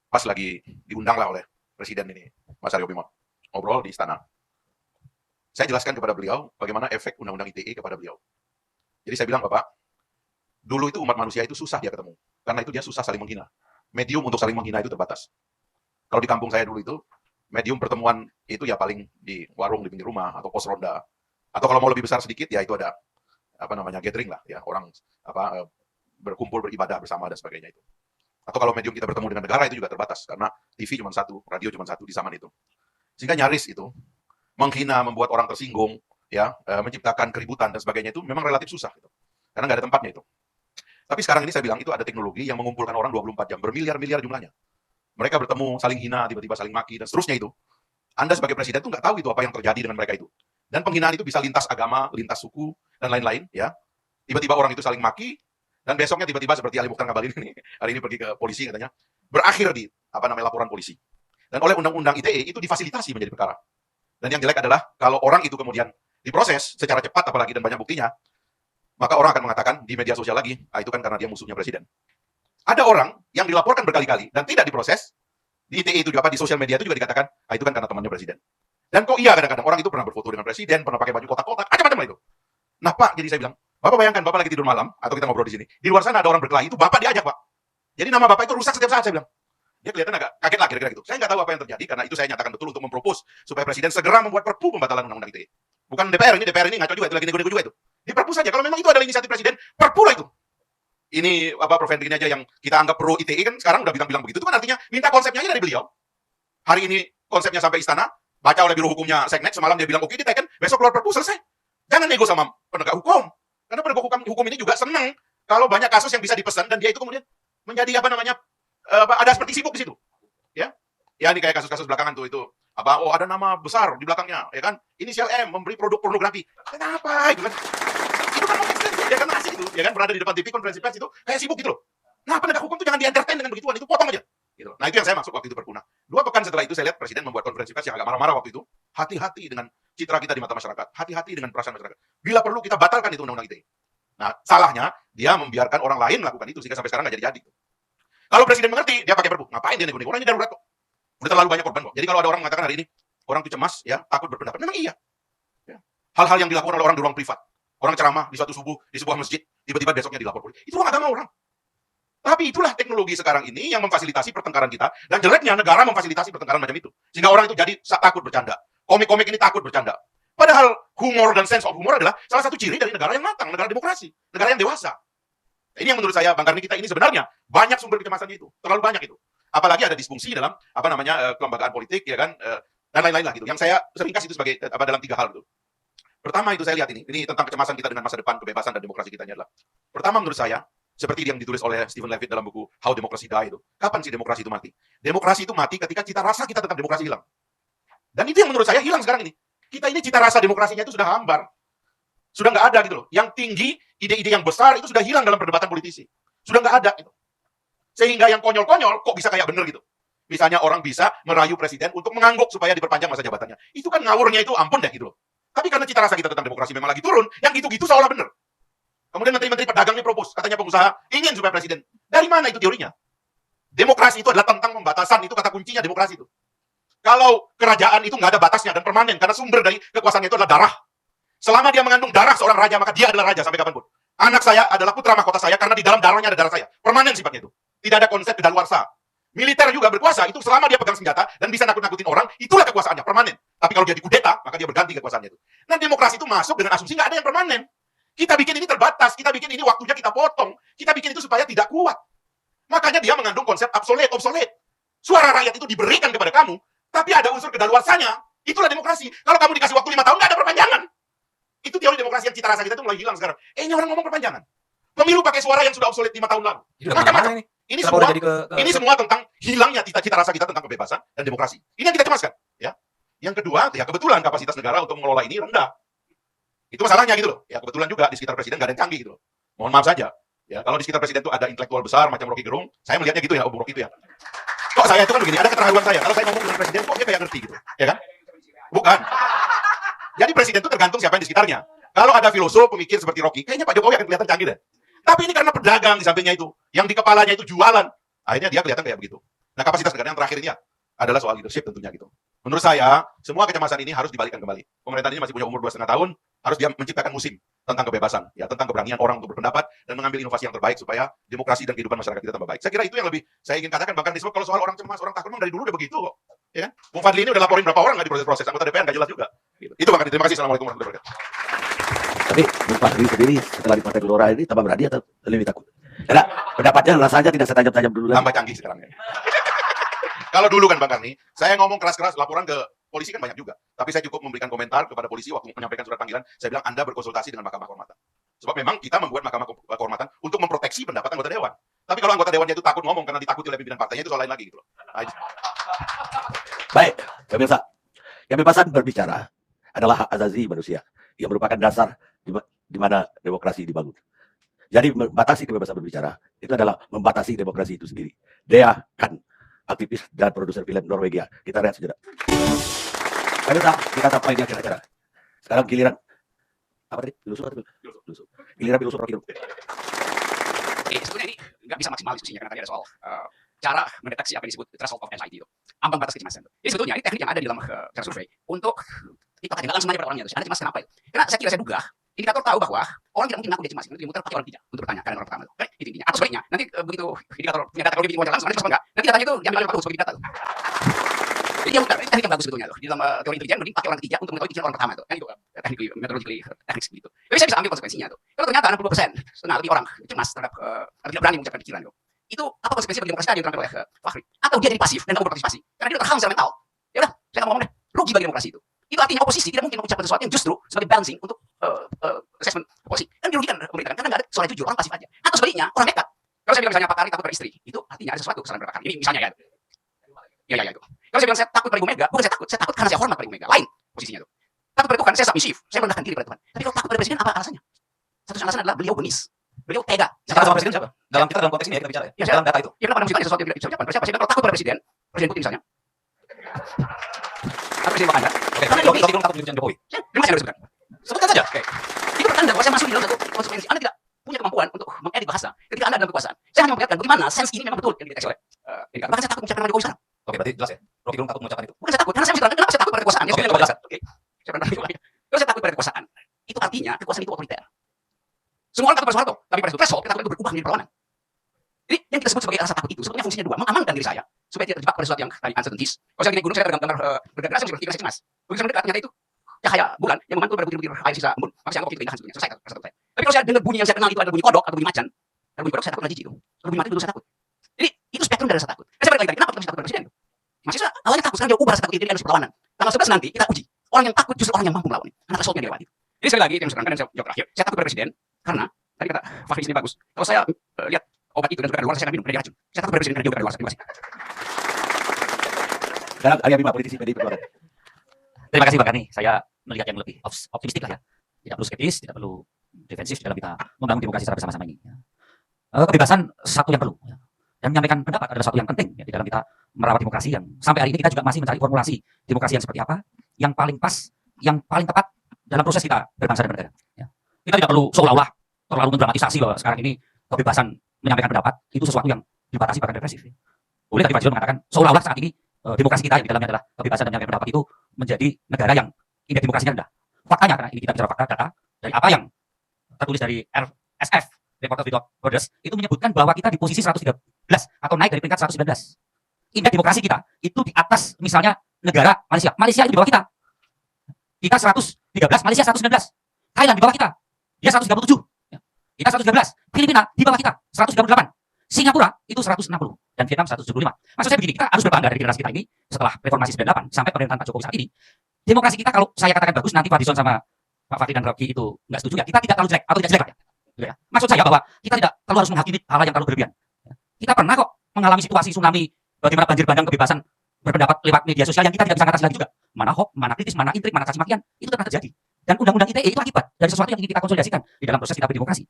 pas lagi diundang lah oleh Presiden ini, Mas Aryo Bima, ngobrol di istana. Saya jelaskan kepada beliau bagaimana efek Undang-Undang ITE kepada beliau. Jadi saya bilang, Bapak, dulu itu umat manusia itu susah dia ketemu. Karena itu dia susah saling menghina. Medium untuk saling menghina itu terbatas. Kalau di kampung saya dulu itu, medium pertemuan itu ya paling di warung di pinggir rumah atau pos ronda. Atau kalau mau lebih besar sedikit ya itu ada gathering lah ya, orang berkumpul beribadah bersama dan sebagainya itu. Atau kalau medium kita bertemu dengan negara itu juga terbatas karena TV cuma satu, radio cuma satu di zaman itu. Sehingga nyaris itu menghina, membuat orang tersinggung, ya, menciptakan keributan dan sebagainya itu memang relatif susah gitu. Karena nggak ada tempatnya itu. Tapi sekarang ini saya bilang itu ada teknologi yang mengumpulkan orang 24 jam, bermiliar-miliar jumlahnya. Mereka bertemu, saling hina, tiba-tiba saling maki, dan seterusnya itu. Anda sebagai presiden itu nggak tahu itu apa yang terjadi dengan mereka itu. Dan penghinaan itu bisa lintas agama, lintas suku, dan lain-lain. Ya, tiba-tiba orang itu saling maki, dan besoknya tiba-tiba seperti Ali Mukhtar Ngabalin ini, hari ini pergi ke polisi katanya, berakhir di laporan polisi. Dan oleh Undang-Undang ITE itu difasilitasi menjadi perkara. Dan yang jelek adalah kalau orang itu kemudian diproses secara cepat apalagi dan banyak buktinya, maka orang akan mengatakan di media sosial lagi, itu kan karena dia musuhnya presiden. Ada orang yang dilaporkan berkali-kali dan tidak diproses, di ITE itu juga di sosial media itu juga dikatakan, itu kan karena temannya presiden. Dan kok iya kadang-kadang orang itu pernah berfoto dengan presiden, pernah pakai baju kotak-kotak, macam-macam lah itu. Nah Pak, jadi saya bilang, Bapak bayangkan, Bapak lagi tidur malam, atau kita ngobrol di sini, di luar sana ada orang berkelahi, itu Bapak diajak Pak. Jadi nama Bapak itu rusak setiap saat, saya bilang. Dia kelihatan agak kaget lah kira-kira gitu. Saya nggak tahu apa yang terjadi, karena itu saya nyatakan betul untuk mempropos supaya Presiden segera membuat perpu pembatalan undang-undang ITE. Bukan DPR ini ngaco juga, itu lagi nego-nego juga itu. Di perpu saja, kalau memang itu adalah inisiatif Presiden, perpu lah itu. Ini Prof. Henry ini aja yang kita anggap pro ITE kan sekarang udah bilang-bilang begitu, itu kan artinya minta konsepnya aja dari beliau. Hari ini konsepnya sampai istana, baca oleh biro hukumnya Seknek, semalam dia bilang oke diteken, besok keluar perpu selesai. Jangan nego sama penegak hukum. Karena penegak hukum ini juga senang kalau banyak kasus yang bisa dipesan dan dia itu kemudian menjadi ada seperti sibuk di situ. Ya ini kayak kasus-kasus belakangan tuh itu ada nama besar di belakangnya, ya kan? Inisial M memberi produk pornografi. Kenapa itu kan? Itu kan make sense, ya kan asik itu, ya kan berada di depan TV konferensi pers itu kayak sibuk gitu loh. Nah, penegak hukum itu jangan di-entertain dengan begituan, itu potong aja. Gitu. Nah, itu yang saya maksud waktu itu berpunah. 2 pekan setelah itu saya lihat Presiden membuat konferensi pers yang agak marah-marah waktu itu. Hati-hati dengan citra kita di mata masyarakat, hati-hati dengan perasaan masyarakat. Bila perlu kita batalkan itu undang-undang ITE. Nah, salahnya dia membiarkan orang lain melakukan itu sehingga sampai sekarang nggak jadi-jadi. Kalau Presiden mengerti, dia pakai perpu. Ngapain dia nego-nego? Orang ini darurat kok. Udah terlalu banyak korban kok. Jadi kalau ada orang mengatakan hari ini orang itu cemas, ya takut berpendapat, memang iya. Ya. Hal-hal yang dilakukan oleh orang di ruang privat, orang ceramah di suatu subuh di sebuah masjid, tiba-tiba besoknya dilapor polisi. Itu ruang agama orang. Tapi itulah teknologi sekarang ini yang memfasilitasi pertengkaran kita, dan jeleknya negara memfasilitasi pertengkaran macam itu. Sehingga orang itu jadi takut bercanda. Komik-komik ini takut bercanda. Padahal humor dan sense of humor adalah salah satu ciri dari negara yang matang, negara demokrasi, negara yang dewasa. Ini yang menurut saya, Bang Karni, kita ini sebenarnya banyak sumber kecemasannya itu, terlalu banyak itu. Apalagi ada disfungsi dalam kelembagaan politik, ya kan, dan lain-lain lah gitu. Yang saya sering kasih itu sebagai dalam 3 hal gitu. Pertama itu saya lihat ini tentang kecemasan kita dengan masa depan, kebebasan dan demokrasi kita ini adalah. Pertama menurut saya, seperti yang ditulis oleh Stephen Levitt dalam buku How Democracy Die itu. Kapan sih demokrasi itu mati? Demokrasi itu mati ketika cita rasa kita tentang demokrasi hilang. Dan itu yang menurut saya hilang sekarang ini. Kita ini cita rasa demokrasinya itu sudah hambar. Sudah nggak ada gitu loh. Yang tinggi, ide-ide yang besar itu sudah hilang dalam perdebatan politisi. Sudah nggak ada gitu. Sehingga yang konyol-konyol kok bisa kayak bener gitu. Misalnya orang bisa merayu presiden untuk mengangguk supaya diperpanjang masa jabatannya. Itu kan ngawurnya itu ampun deh gitu loh. Tapi karena cita rasa kita tentang demokrasi memang lagi turun, yang gitu-gitu seolah bener. Kemudian menteri-menteri pedagang ini propose, katanya pengusaha ingin supaya presiden. Dari mana itu teorinya? Demokrasi itu adalah tentang pembatasan, itu kata kuncinya demokrasi itu. Kalau kerajaan itu nggak ada batasnya dan permanen, karena sumber dari kekuasaannya itu adalah darah. Selama dia mengandung darah seorang raja, maka dia adalah raja sampai kapanpun. Anak saya adalah putra mahkota saya karena di dalam darahnya ada darah saya. Permanen sifatnya itu. Tidak ada konsep kedaluarsa. Militer juga berkuasa, itu selama dia pegang senjata dan bisa nakut-nakutin orang, itulah kekuasaannya, permanen. Tapi kalau dia dikudeta, maka dia berganti kekuasaannya itu. Nah, demokrasi itu masuk dengan asumsi nggak ada yang permanen. Kita bikin ini terbatas, kita bikin ini waktunya kita potong, kita bikin itu supaya tidak kuat. Makanya dia mengandung konsep obsolete. Suara rakyat itu diberikan kepada kamu, tapi ada unsur kedaluarsanya. Itulah demokrasi. Kalau kamu dikasih waktu 5 tahun, nggak ada perpanjangan. Itu teori demokrasi yang cita rasa kita itu mulai hilang sekarang. Ini orang ngomong perpanjangan. Pemilu pakai suara yang sudah obsolete 5 tahun lalu. Macam-macam. Ini semua tentang hilangnya cita rasa kita tentang kebebasan dan demokrasi. Ini yang kita cemaskan. Ya. Yang kedua, ya kebetulan kapasitas negara untuk mengelola ini rendah. Itu masalahnya gitu loh. Ya kebetulan juga di sekitar presiden nggak ada yang canggih gitu loh. Mohon maaf saja. Ya kalau di sekitar presiden itu ada intelektual besar macam Rocky Gerung, saya melihatnya gitu ya, Om Rocky itu ya. Kok saya itu kan begini, ada keterharuan saya. Kalau saya ngomong dengan presiden, kok dia kayak ngerti gitu, ya kan? Bukan. Jadi presiden itu tergantung siapa yang di sekitarnya. Kalau ada filosof, pemikir seperti Rocky, kayaknya Pak Jokowi akan kelihatan canggih deh. Tapi ini karena pedagang di sampingnya itu, yang di kepalanya itu jualan, akhirnya dia kelihatan kayak begitu. Nah kapasitas negara yang terakhir ini ya, adalah soal leadership tentunya gitu. Menurut saya, semua kecemasan ini harus dibalikkan kembali. Pemerintahan ini masih punya umur 2,5 tahun, harus dia menciptakan musim tentang kebebasan, ya tentang keberanian orang untuk berpendapat dan mengambil inovasi yang terbaik supaya demokrasi dan kehidupan masyarakat kita tambah baik. Saya kira itu yang lebih saya ingin katakan, bahkan disebut kalau soal orang cemas, orang takut, memang dari dulu udah begitu kok. Ya kan? Bung Fadli ini udah laporin berapa orang nggak diproses-proses, anggota DPR nggak jelas juga. Gitu. Itu Bang Andi, terima kasih. Assalamualaikum warahmatullahi wabarakatuh. Tapi Bung Fadli sendiri setelah di Partai Gelora ini tambah berani atau lebih takut? Karena pendapatnya rasanya tidak setajam-tajam dulu. Tambah canggih sekarang ya. Kalau dulu kan Bang Karni, saya ngomong keras-keras, laporan ke polisi kan banyak juga. Tapi saya cukup memberikan komentar kepada polisi waktu menyampaikan surat panggilan. Saya bilang Anda berkonsultasi dengan Mahkamah Kehormatan. Sebab memang kita membuat Mahkamah Kehormatan untuk memproteksi pendapat anggota dewan. Tapi kalau anggota dewannya itu takut ngomong karena ditakuti oleh pimpinan partainya, itu soal lain lagi gitu loh. Baik, pemirsa. Kebebasan berbicara adalah hak azazi manusia yang merupakan dasar di mana demokrasi dibangun. Jadi membatasi kebebasan berbicara itu adalah membatasi demokrasi itu sendiri. Dea Kan, aktivis dan produser film Norwegia. Kita lihat sejenak. Pemirsa, kita sampai di akhir acara. Sekarang giliran apa tadi? Filosof atau filosof? Giliran filosof Rocky Gerung. Sebetulnya ini nggak bisa maksimal diskusinya karena tadi ada soal cara mendeteksi apa yang disebut threshold of anxiety itu, ambang batas kecemasan. Jadi sebetulnya ini teknik yang ada di dalam cara survei untuk kita nggak langsung nanya pada orangnya, Anda cemas kenapa itu? Karena saya duga indikator tahu bahwa orang tidak mungkin mengaku dia cemas, nanti dimuter pakai orang ketiga untuk bertanya karena orang pertama itu. Itu intinya. Atau sebaliknya, nanti begitu indikator punya data kalau dibikin wawancara langsung, nanti cemas enggak, nanti datanya itu diambil oleh Pak Luhut sebagai data tuh. Jadi dia muter, ini teknik yang bagus sebetulnya loh. Di dalam teori intelijen mending pakai orang ketiga untuk mengetahui pikiran orang pertama itu. Kan itu teknik metodologically teknik gitu. Tapi saya bisa ambil konsekuensinya tuh. Kalau ternyata 60% setengah lebih orang cemas terhadap tidak berani mengucapkan pikiran itu apa konsekuensi bagi demokrasi yang diterangkan oleh Fahri? Atau dia jadi pasif dan tidak berpartisipasi karena dia terhalang secara mental. Ya udah, saya nggak mau ngomong deh. Rugi bagi demokrasi itu. Itu artinya oposisi tidak mungkin mengucapkan sesuatu yang justru sebagai balancing untuk assessment oposisi. Kan dirugikan pemerintah karena nggak ada suara jujur, orang pasif aja. Atau sebaliknya, orang nekat. Kalau saya bilang misalnya Pak Kari takut beristri, itu artinya ada sesuatu kesalahan Pak Kari. Ini misalnya ya. Ya itu. Kalau saya bilang saya takut pada Ibu Mega, bukan saya takut karena saya hormat pada Ibu Mega. Lain posisinya itu. Takut pada Tuhan, saya submisif, saya merendahkan diri pada Tuhan. Tapi kalau takut pada presiden apa alasannya? Satu alasan adalah beliau bengis, beliau tega. Sekarang sama presiden siapa? Dalam konteks ini ya kita bicara ya. Dalam data itu. Ya kenapa maksudnya sesuatu yang tidak bisa ucapkan? Siapa kalau takut pada presiden Putin misalnya? Atau presiden Wakanda? Oke, Rocky belum takut presiden Jokowi. Terima kasih sebutkan. Sebutkan saja. Oke. Itu bertanda bahwa saya masuk di dalam satu konsekuensi. Anda tidak punya kemampuan untuk mengedit bahasa ketika Anda dalam kekuasaan. Saya hanya memperlihatkan bagaimana sense ini memang betul yang dideteksi oleh bahkan saya takut mengucapkan nama Jokowi sekarang. Oke, berarti jelas ya. Rocky belum takut mengucapkan itu. Bukan saya takut, karena saya mesti terangkan kenapa saya takut pada kekuasaan. Oke, coba jelaskan. Oke. Saya pernah lagi. Kalau saya takut pada kekuasaan, itu artinya kekuasaan itu otoriter. Semua orang takut pada Soeharto, tapi pada suatu threshold kita takut itu berubah menjadi perlawanan. Jadi yang kita sebut sebagai rasa takut itu sebetulnya fungsinya dua, mengamankan diri saya supaya tidak terjebak pada sesuatu yang tadi uncertainties. Kalau saya naik gunung saya tergambar bergerak saya mesti cemas. Begitu saya mendekat ternyata itu cahaya bulan yang memantul pada butir-butir air sisa embun. Maka saya anggap itu keindahan sebetulnya. Selesai rasa takut saya. Tapi kalau saya dengar bunyi yang saya kenal itu adalah bunyi kodok atau bunyi macan, kalau bunyi kodok saya takut lagi itu. Kalau bunyi macan itu saya takut. Jadi itu spektrum dari rasa takut. Saya balik lagi tadi, kenapa kita mesti takut pada presiden? Mahasiswa awalnya takut, sekarang dia ubah rasa takut itu jadi perlawanan. Tanggal 11 nanti kita uji. Orang yang takut justru orang yang mampu melawan. Karena resultnya dia lewati. Jadi sekali lagi yang saya terangkan dan saya jawab terakhir, saya takut pada presiden karena tadi kata Fahri sini bagus. Kalau saya lihat obat itu dan juga luar saya akan minum karena dia racun. Saya takut pada presiden karena dia luar. Terima kasih. Sekarang Arya Bima, politisi PDI Perjuangan. Terima kasih Bang Karni. Saya melihat yang lebih optimistik lah ya. Tidak perlu skeptis, tidak perlu defensif dalam kita membangun demokrasi secara bersama-sama ini. Kebebasan satu yang perlu. Ya. Dan menyampaikan pendapat adalah satu yang penting ya, di dalam kita merawat demokrasi yang sampai hari ini kita juga masih mencari formulasi demokrasi yang seperti apa, yang paling pas, yang paling tepat dalam proses kita berbangsa dan bernegara. Ya. Kita tidak perlu seolah-olah terlalu mendramatisasi bahwa sekarang ini kebebasan menyampaikan pendapat itu sesuatu yang dibatasi bahkan represif. Boleh tadi Pak Jilon mengatakan seolah-olah saat ini demokrasi kita yang di dalamnya adalah kebebasan dan menyampaikan pendapat itu menjadi negara yang indeks demokrasinya rendah. Faktanya karena ini kita bicara fakta data dari apa yang tertulis dari RSF Reporters Without Borders itu menyebutkan bahwa kita di posisi 113 atau naik dari peringkat 119. Indeks demokrasi kita itu di atas misalnya negara Malaysia. Malaysia itu di bawah kita. Kita 113, Malaysia 119. Thailand di bawah kita. Dia 137. Kita 113. Filipina di bawah kita 138. Singapura itu 160 dan Vietnam 175. Maksud saya begini, kita harus berbangga dari generasi kita ini setelah reformasi 98 sampai pemerintahan Pak Jokowi saat ini. Demokrasi kita kalau saya katakan bagus nanti Pak Dison sama Pak Fahri dan Rocky itu nggak setuju ya. Kita tidak terlalu jelek atau tidak jelek ya. Maksud saya bahwa kita tidak terlalu harus menghakimi hal yang terlalu berlebihan. Kita pernah kok mengalami situasi tsunami bagaimana banjir bandang kebebasan berpendapat lewat media sosial yang kita tidak bisa atasi lagi juga. Mana hoax, mana kritis, mana intrik, mana caci makian itu pernah terjadi. Dan undang-undang ITE itu akibat dari sesuatu yang ingin kita konsolidasikan di dalam proses kita berdemokrasi.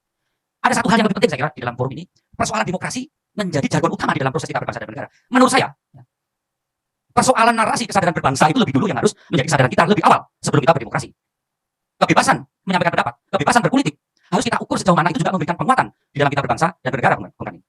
Ada satu hal yang lebih penting saya kira di dalam forum ini, persoalan demokrasi menjadi jargon utama di dalam proses kita berbangsa dan bernegara. Menurut saya, persoalan narasi kesadaran berbangsa itu lebih dulu yang harus menjadi kesadaran kita lebih awal sebelum kita berdemokrasi. Kebebasan menyampaikan pendapat, kebebasan berpolitik harus kita ukur sejauh mana itu juga memberikan penguatan di dalam kita berbangsa dan bernegara, Bung Karni.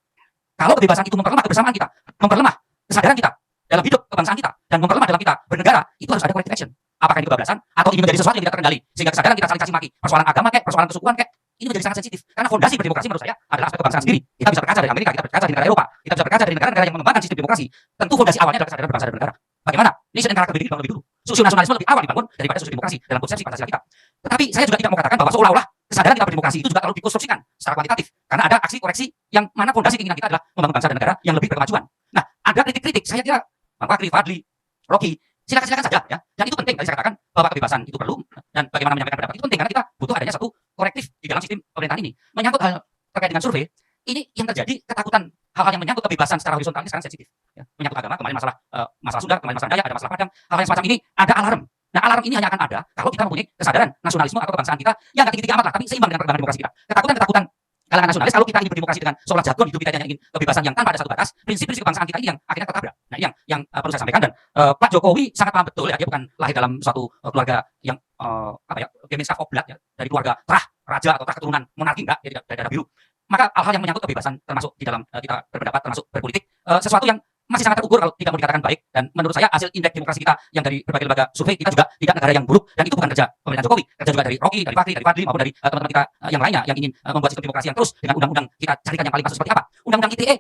Kalau kebebasan itu memperlemah kebersamaan kita, memperlemah kesadaran kita dalam hidup kebangsaan kita dan memperlemah dalam kita bernegara, itu harus ada corrective action. Apakah ini kebablasan atau ini menjadi sesuatu yang tidak terkendali sehingga kesadaran kita saling caci maki, persoalan agama kayak, persoalan kesukuan kayak, ini menjadi sangat sensitif karena fondasi berdemokrasi menurut saya adalah aspek kebangsaan sendiri. Kita bisa berkaca dari Amerika, kita berkaca dari negara Eropa, kita bisa berkaca dari negara-negara yang mengembangkan sistem demokrasi. Tentu fondasi awalnya adalah kesadaran berbangsa dan bernegara. Bagaimana? Nation and character building dibangun lebih dulu. Sosionasionalisme lebih awal dibangun daripada sosial demokrasi dalam konsepsi Pancasila kita. Tetapi saya juga tidak mau katakan bahwa seolah-olah kesadaran kita berdemokrasi itu juga terlalu dikonstruksikan secara kuantitatif karena ada aksi koreksi yang mana fondasi keinginan kita adalah membangun bangsa dan negara yang lebih berkemajuan. Nah, ada kritik-kritik. Saya kira Bang Fakri, Fadli, Rocky, silakan saja ya. Dan itu penting tadi saya katakan bahwa kebebasan itu perlu dan bagaimana menyampaikan pendapat itu penting karena kita butuh adanya satu korektif di dalam sistem pemerintahan ini. Menyangkut hal terkait dengan survei, ini yang terjadi ketakutan hal-hal yang menyangkut kebebasan secara horizontal ini sekarang sensitif. Ya. Menyangkut agama, kemarin masalah Sunda, kemarin masalah Daya, ada masalah Padang, hal yang semacam ini ada alarm. Nah, alarm ini hanya akan ada kalau kita mempunyai kesadaran nasionalisme atau kebangsaan kita yang nggak tinggi-tinggi amat lah, tapi seimbang dengan perkembangan demokrasi kita. Ketakutan kalangan nasionalis kalau kita ingin berdemokrasi dengan sholat jargon hidup kita yang ingin kebebasan yang tanpa ada satu batas, prinsip-prinsip kebangsaan kita ini yang akhirnya tertabrak. Nah, ini yang perlu saya sampaikan dan Pak Jokowi sangat paham betul ya, dia bukan lahir dalam suatu keluarga yang Gemeinschaft of Blood ya, dari keluarga terah raja atau terah keturunan monarki enggak, dia tidak dari darah biru. Maka hal-hal yang menyangkut kebebasan termasuk di dalam kita berpendapat termasuk berpolitik sesuatu yang masih sangat terukur kalau tidak mau dikatakan baik. Dan menurut saya hasil indeks demokrasi kita yang dari berbagai lembaga survei, kita juga tidak negara yang buruk. Dan itu bukan kerja pemerintahan Jokowi, kerja juga dari Rocky, dari Fakri, dari Fadli, maupun dari teman-teman kita yang lainnya yang ingin membuat sistem demokrasi yang terus dengan undang-undang kita carikan yang paling masuk seperti apa. Undang-undang ITE.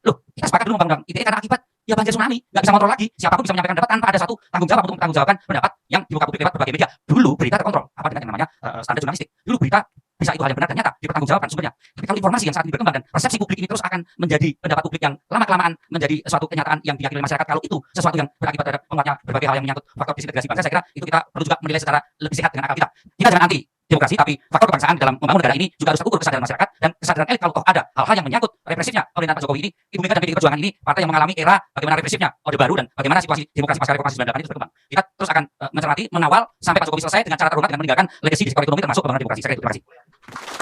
Loh, kita sepakat dulu undang-undang ITE karena akibat ya banjir tsunami, nggak bisa kontrol lagi. Siapapun bisa menyampaikan pendapat tanpa ada suatu tanggung jawab untuk mentanggungjawaban pendapat yang dibuka publik lewat berbagai media. Dulu berita terkontrol, apa dengan yang namanya standar jurnalistik. Dulu berita bisa itu hal yang benar dan nyata, dipertanggungjawabkan sumbernya. Tapi kalau informasi yang saat ini berkembang dan persepsi publik ini terus akan menjadi pendapat publik yang lama-kelamaan menjadi suatu kenyataan yang diyakini oleh masyarakat, kalau itu sesuatu yang berakibat terhadap penguatnya berbagai hal yang menyangkut faktor disintegrasi bangsa, saya kira itu kita perlu juga menilai secara lebih sehat dengan akal kita. Kita jangan anti demokrasi, tapi faktor kebangsaan dalam membangun negara ini juga harus terukur kesadaran masyarakat dan kesadaran elit. Kalau toh ada hal-hal yang menyangkut represifnya pemerintahan Pak Jokowi ini, Ibu Mega dan PDI Perjuangan ini partai yang mengalami era bagaimana represifnya Orde Baru dan bagaimana situasi demokrasi pasca reformasi 98 itu berkembang. Kita terus akan mencermati, mengawal sampai Pak Jokowi selesai dengan cara terhormat dengan meninggalkan legasi di sektor ekonomi termasuk pembangunan demokrasi. Saya kira itu. Terima kasih.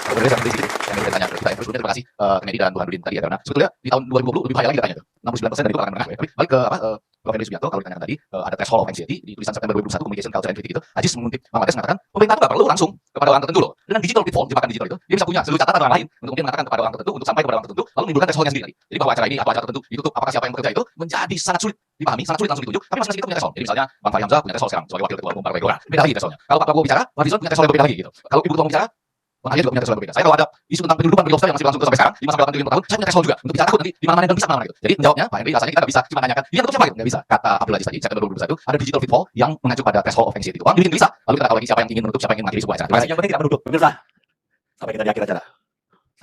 Sebenarnya saya yang ingin tanya ke kita yang sebelumnya, terima kasih Kennedy dan Burhanuddin tadi ya, karena sebetulnya di tahun 2020 lebih bahaya lagi datanya tuh. 69% dari itu kalangan menengah ya. Tapi balik ke Prof. Henry Subianto, kalau ditanyakan tadi ada threshold of anxiety di tulisan September 2021 Communication Culture and Critique itu, Ajis mengutip Bang Mates mengatakan pemerintah itu nggak perlu langsung kepada orang tertentu loh. Dengan digital platform, jebakan digital itu, dia bisa punya seluruh catatan orang lain untuk kemudian mengatakan kepada orang tertentu untuk sampai kepada orang tertentu, lalu menimbulkan thresholdnya sendiri tadi. Jadi bahwa acara ini atau acara tertentu ditutup, apakah siapa yang bekerja itu menjadi sangat sulit dipahami, sangat sulit langsung ditunjuk. Tapi masing-masing itu punya threshold. Jadi misalnya Bang Fahri Hamzah punya threshold sekarang sebagai wakil ketua umum Partai Golkar, beda lagi thresholdnya. Kalau Pak Prabowo bicara, Pak Fadlizon punya threshold yang berbeda lagi gitu. Kalau Ibu Ketua Umum bicara, Bang Arya juga punya threshold yang berbeda. Saya kalau ada isu tentang penyeludupan beli lobster yang masih berlangsung sampai sekarang 5 sampai 8 triliun per tahun, saya punya threshold juga untuk bicara takut nanti di mana-mana dan bisa kemana-mana gitu. Jadi menjawabnya Pak Henry rasanya kita nggak bisa cuma nanyakan ini untuk siapa gitu, nggak bisa. Kata Abdul Aziz tadi September 2021 ada digital pitfall yang mengacu pada threshold of anxiety itu. Orang dibikin gelisah, lalu kita tahu lagi siapa yang ingin menutup, siapa yang ingin mengakhiri sebuah acara. Terima kasih. Yang penting tidak menuduh. Pemirsa, sampai kita di akhir acara.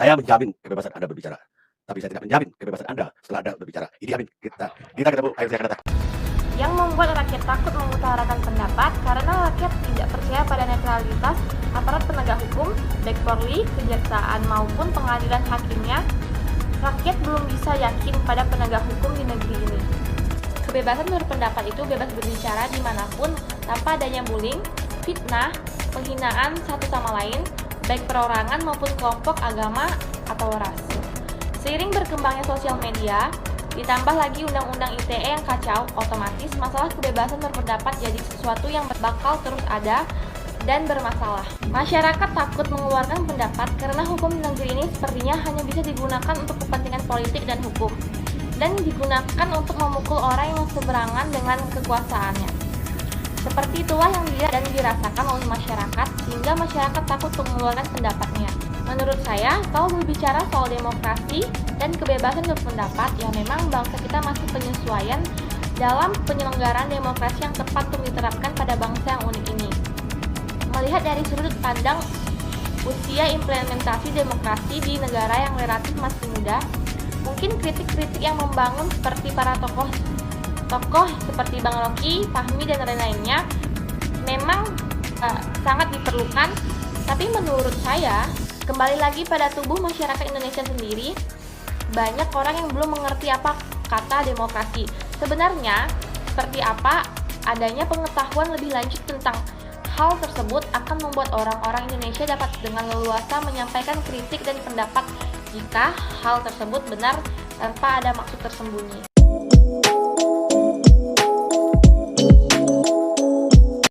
Saya menjamin kebebasan Anda berbicara. Tapi saya tidak menjamin kebebasan Anda setelah Anda berbicara. Ini amin. Kita ketemu akhir saya akan datang. Yang membuat rakyat takut mengutarakan pendapat karena rakyat tidak percaya pada netralitas aparat penegak hukum, baik Polri, kejaksaan maupun pengadilan hakimnya. Rakyat belum bisa yakin pada penegak hukum di negeri ini. Kebebasan berpendapat itu bebas berbicara dimanapun tanpa adanya bullying, fitnah, penghinaan satu sama lain, baik perorangan maupun kelompok agama atau ras. Seiring berkembangnya sosial media, ditambah lagi undang-undang ITE yang kacau, otomatis masalah kebebasan berpendapat jadi sesuatu yang bakal terus ada dan bermasalah. Masyarakat takut mengeluarkan pendapat karena hukum di negeri ini sepertinya hanya bisa digunakan untuk kepentingan politik dan hukum, dan digunakan untuk memukul orang yang seberangan dengan kekuasaannya. Seperti itulah yang dilihat dan dirasakan oleh masyarakat, sehingga masyarakat takut untuk mengeluarkan pendapatnya. Menurut saya, kalau berbicara soal demokrasi dan kebebasan berpendapat, ya memang bangsa kita masih penyesuaian dalam penyelenggaraan demokrasi yang tepat untuk diterapkan pada bangsa yang unik ini. Melihat dari sudut pandang usia implementasi demokrasi di negara yang relatif masih muda, mungkin kritik-kritik yang membangun seperti para tokoh seperti Bang Rocky, Fahmi, dan lain-lainnya memang sangat diperlukan. Tapi menurut saya, kembali lagi pada tubuh masyarakat Indonesia sendiri, banyak orang yang belum mengerti apa kata demokrasi. Sebenarnya, seperti apa adanya pengetahuan lebih lanjut tentang hal tersebut akan membuat orang-orang Indonesia dapat dengan leluasa menyampaikan kritik dan pendapat jika hal tersebut benar tanpa ada maksud tersembunyi.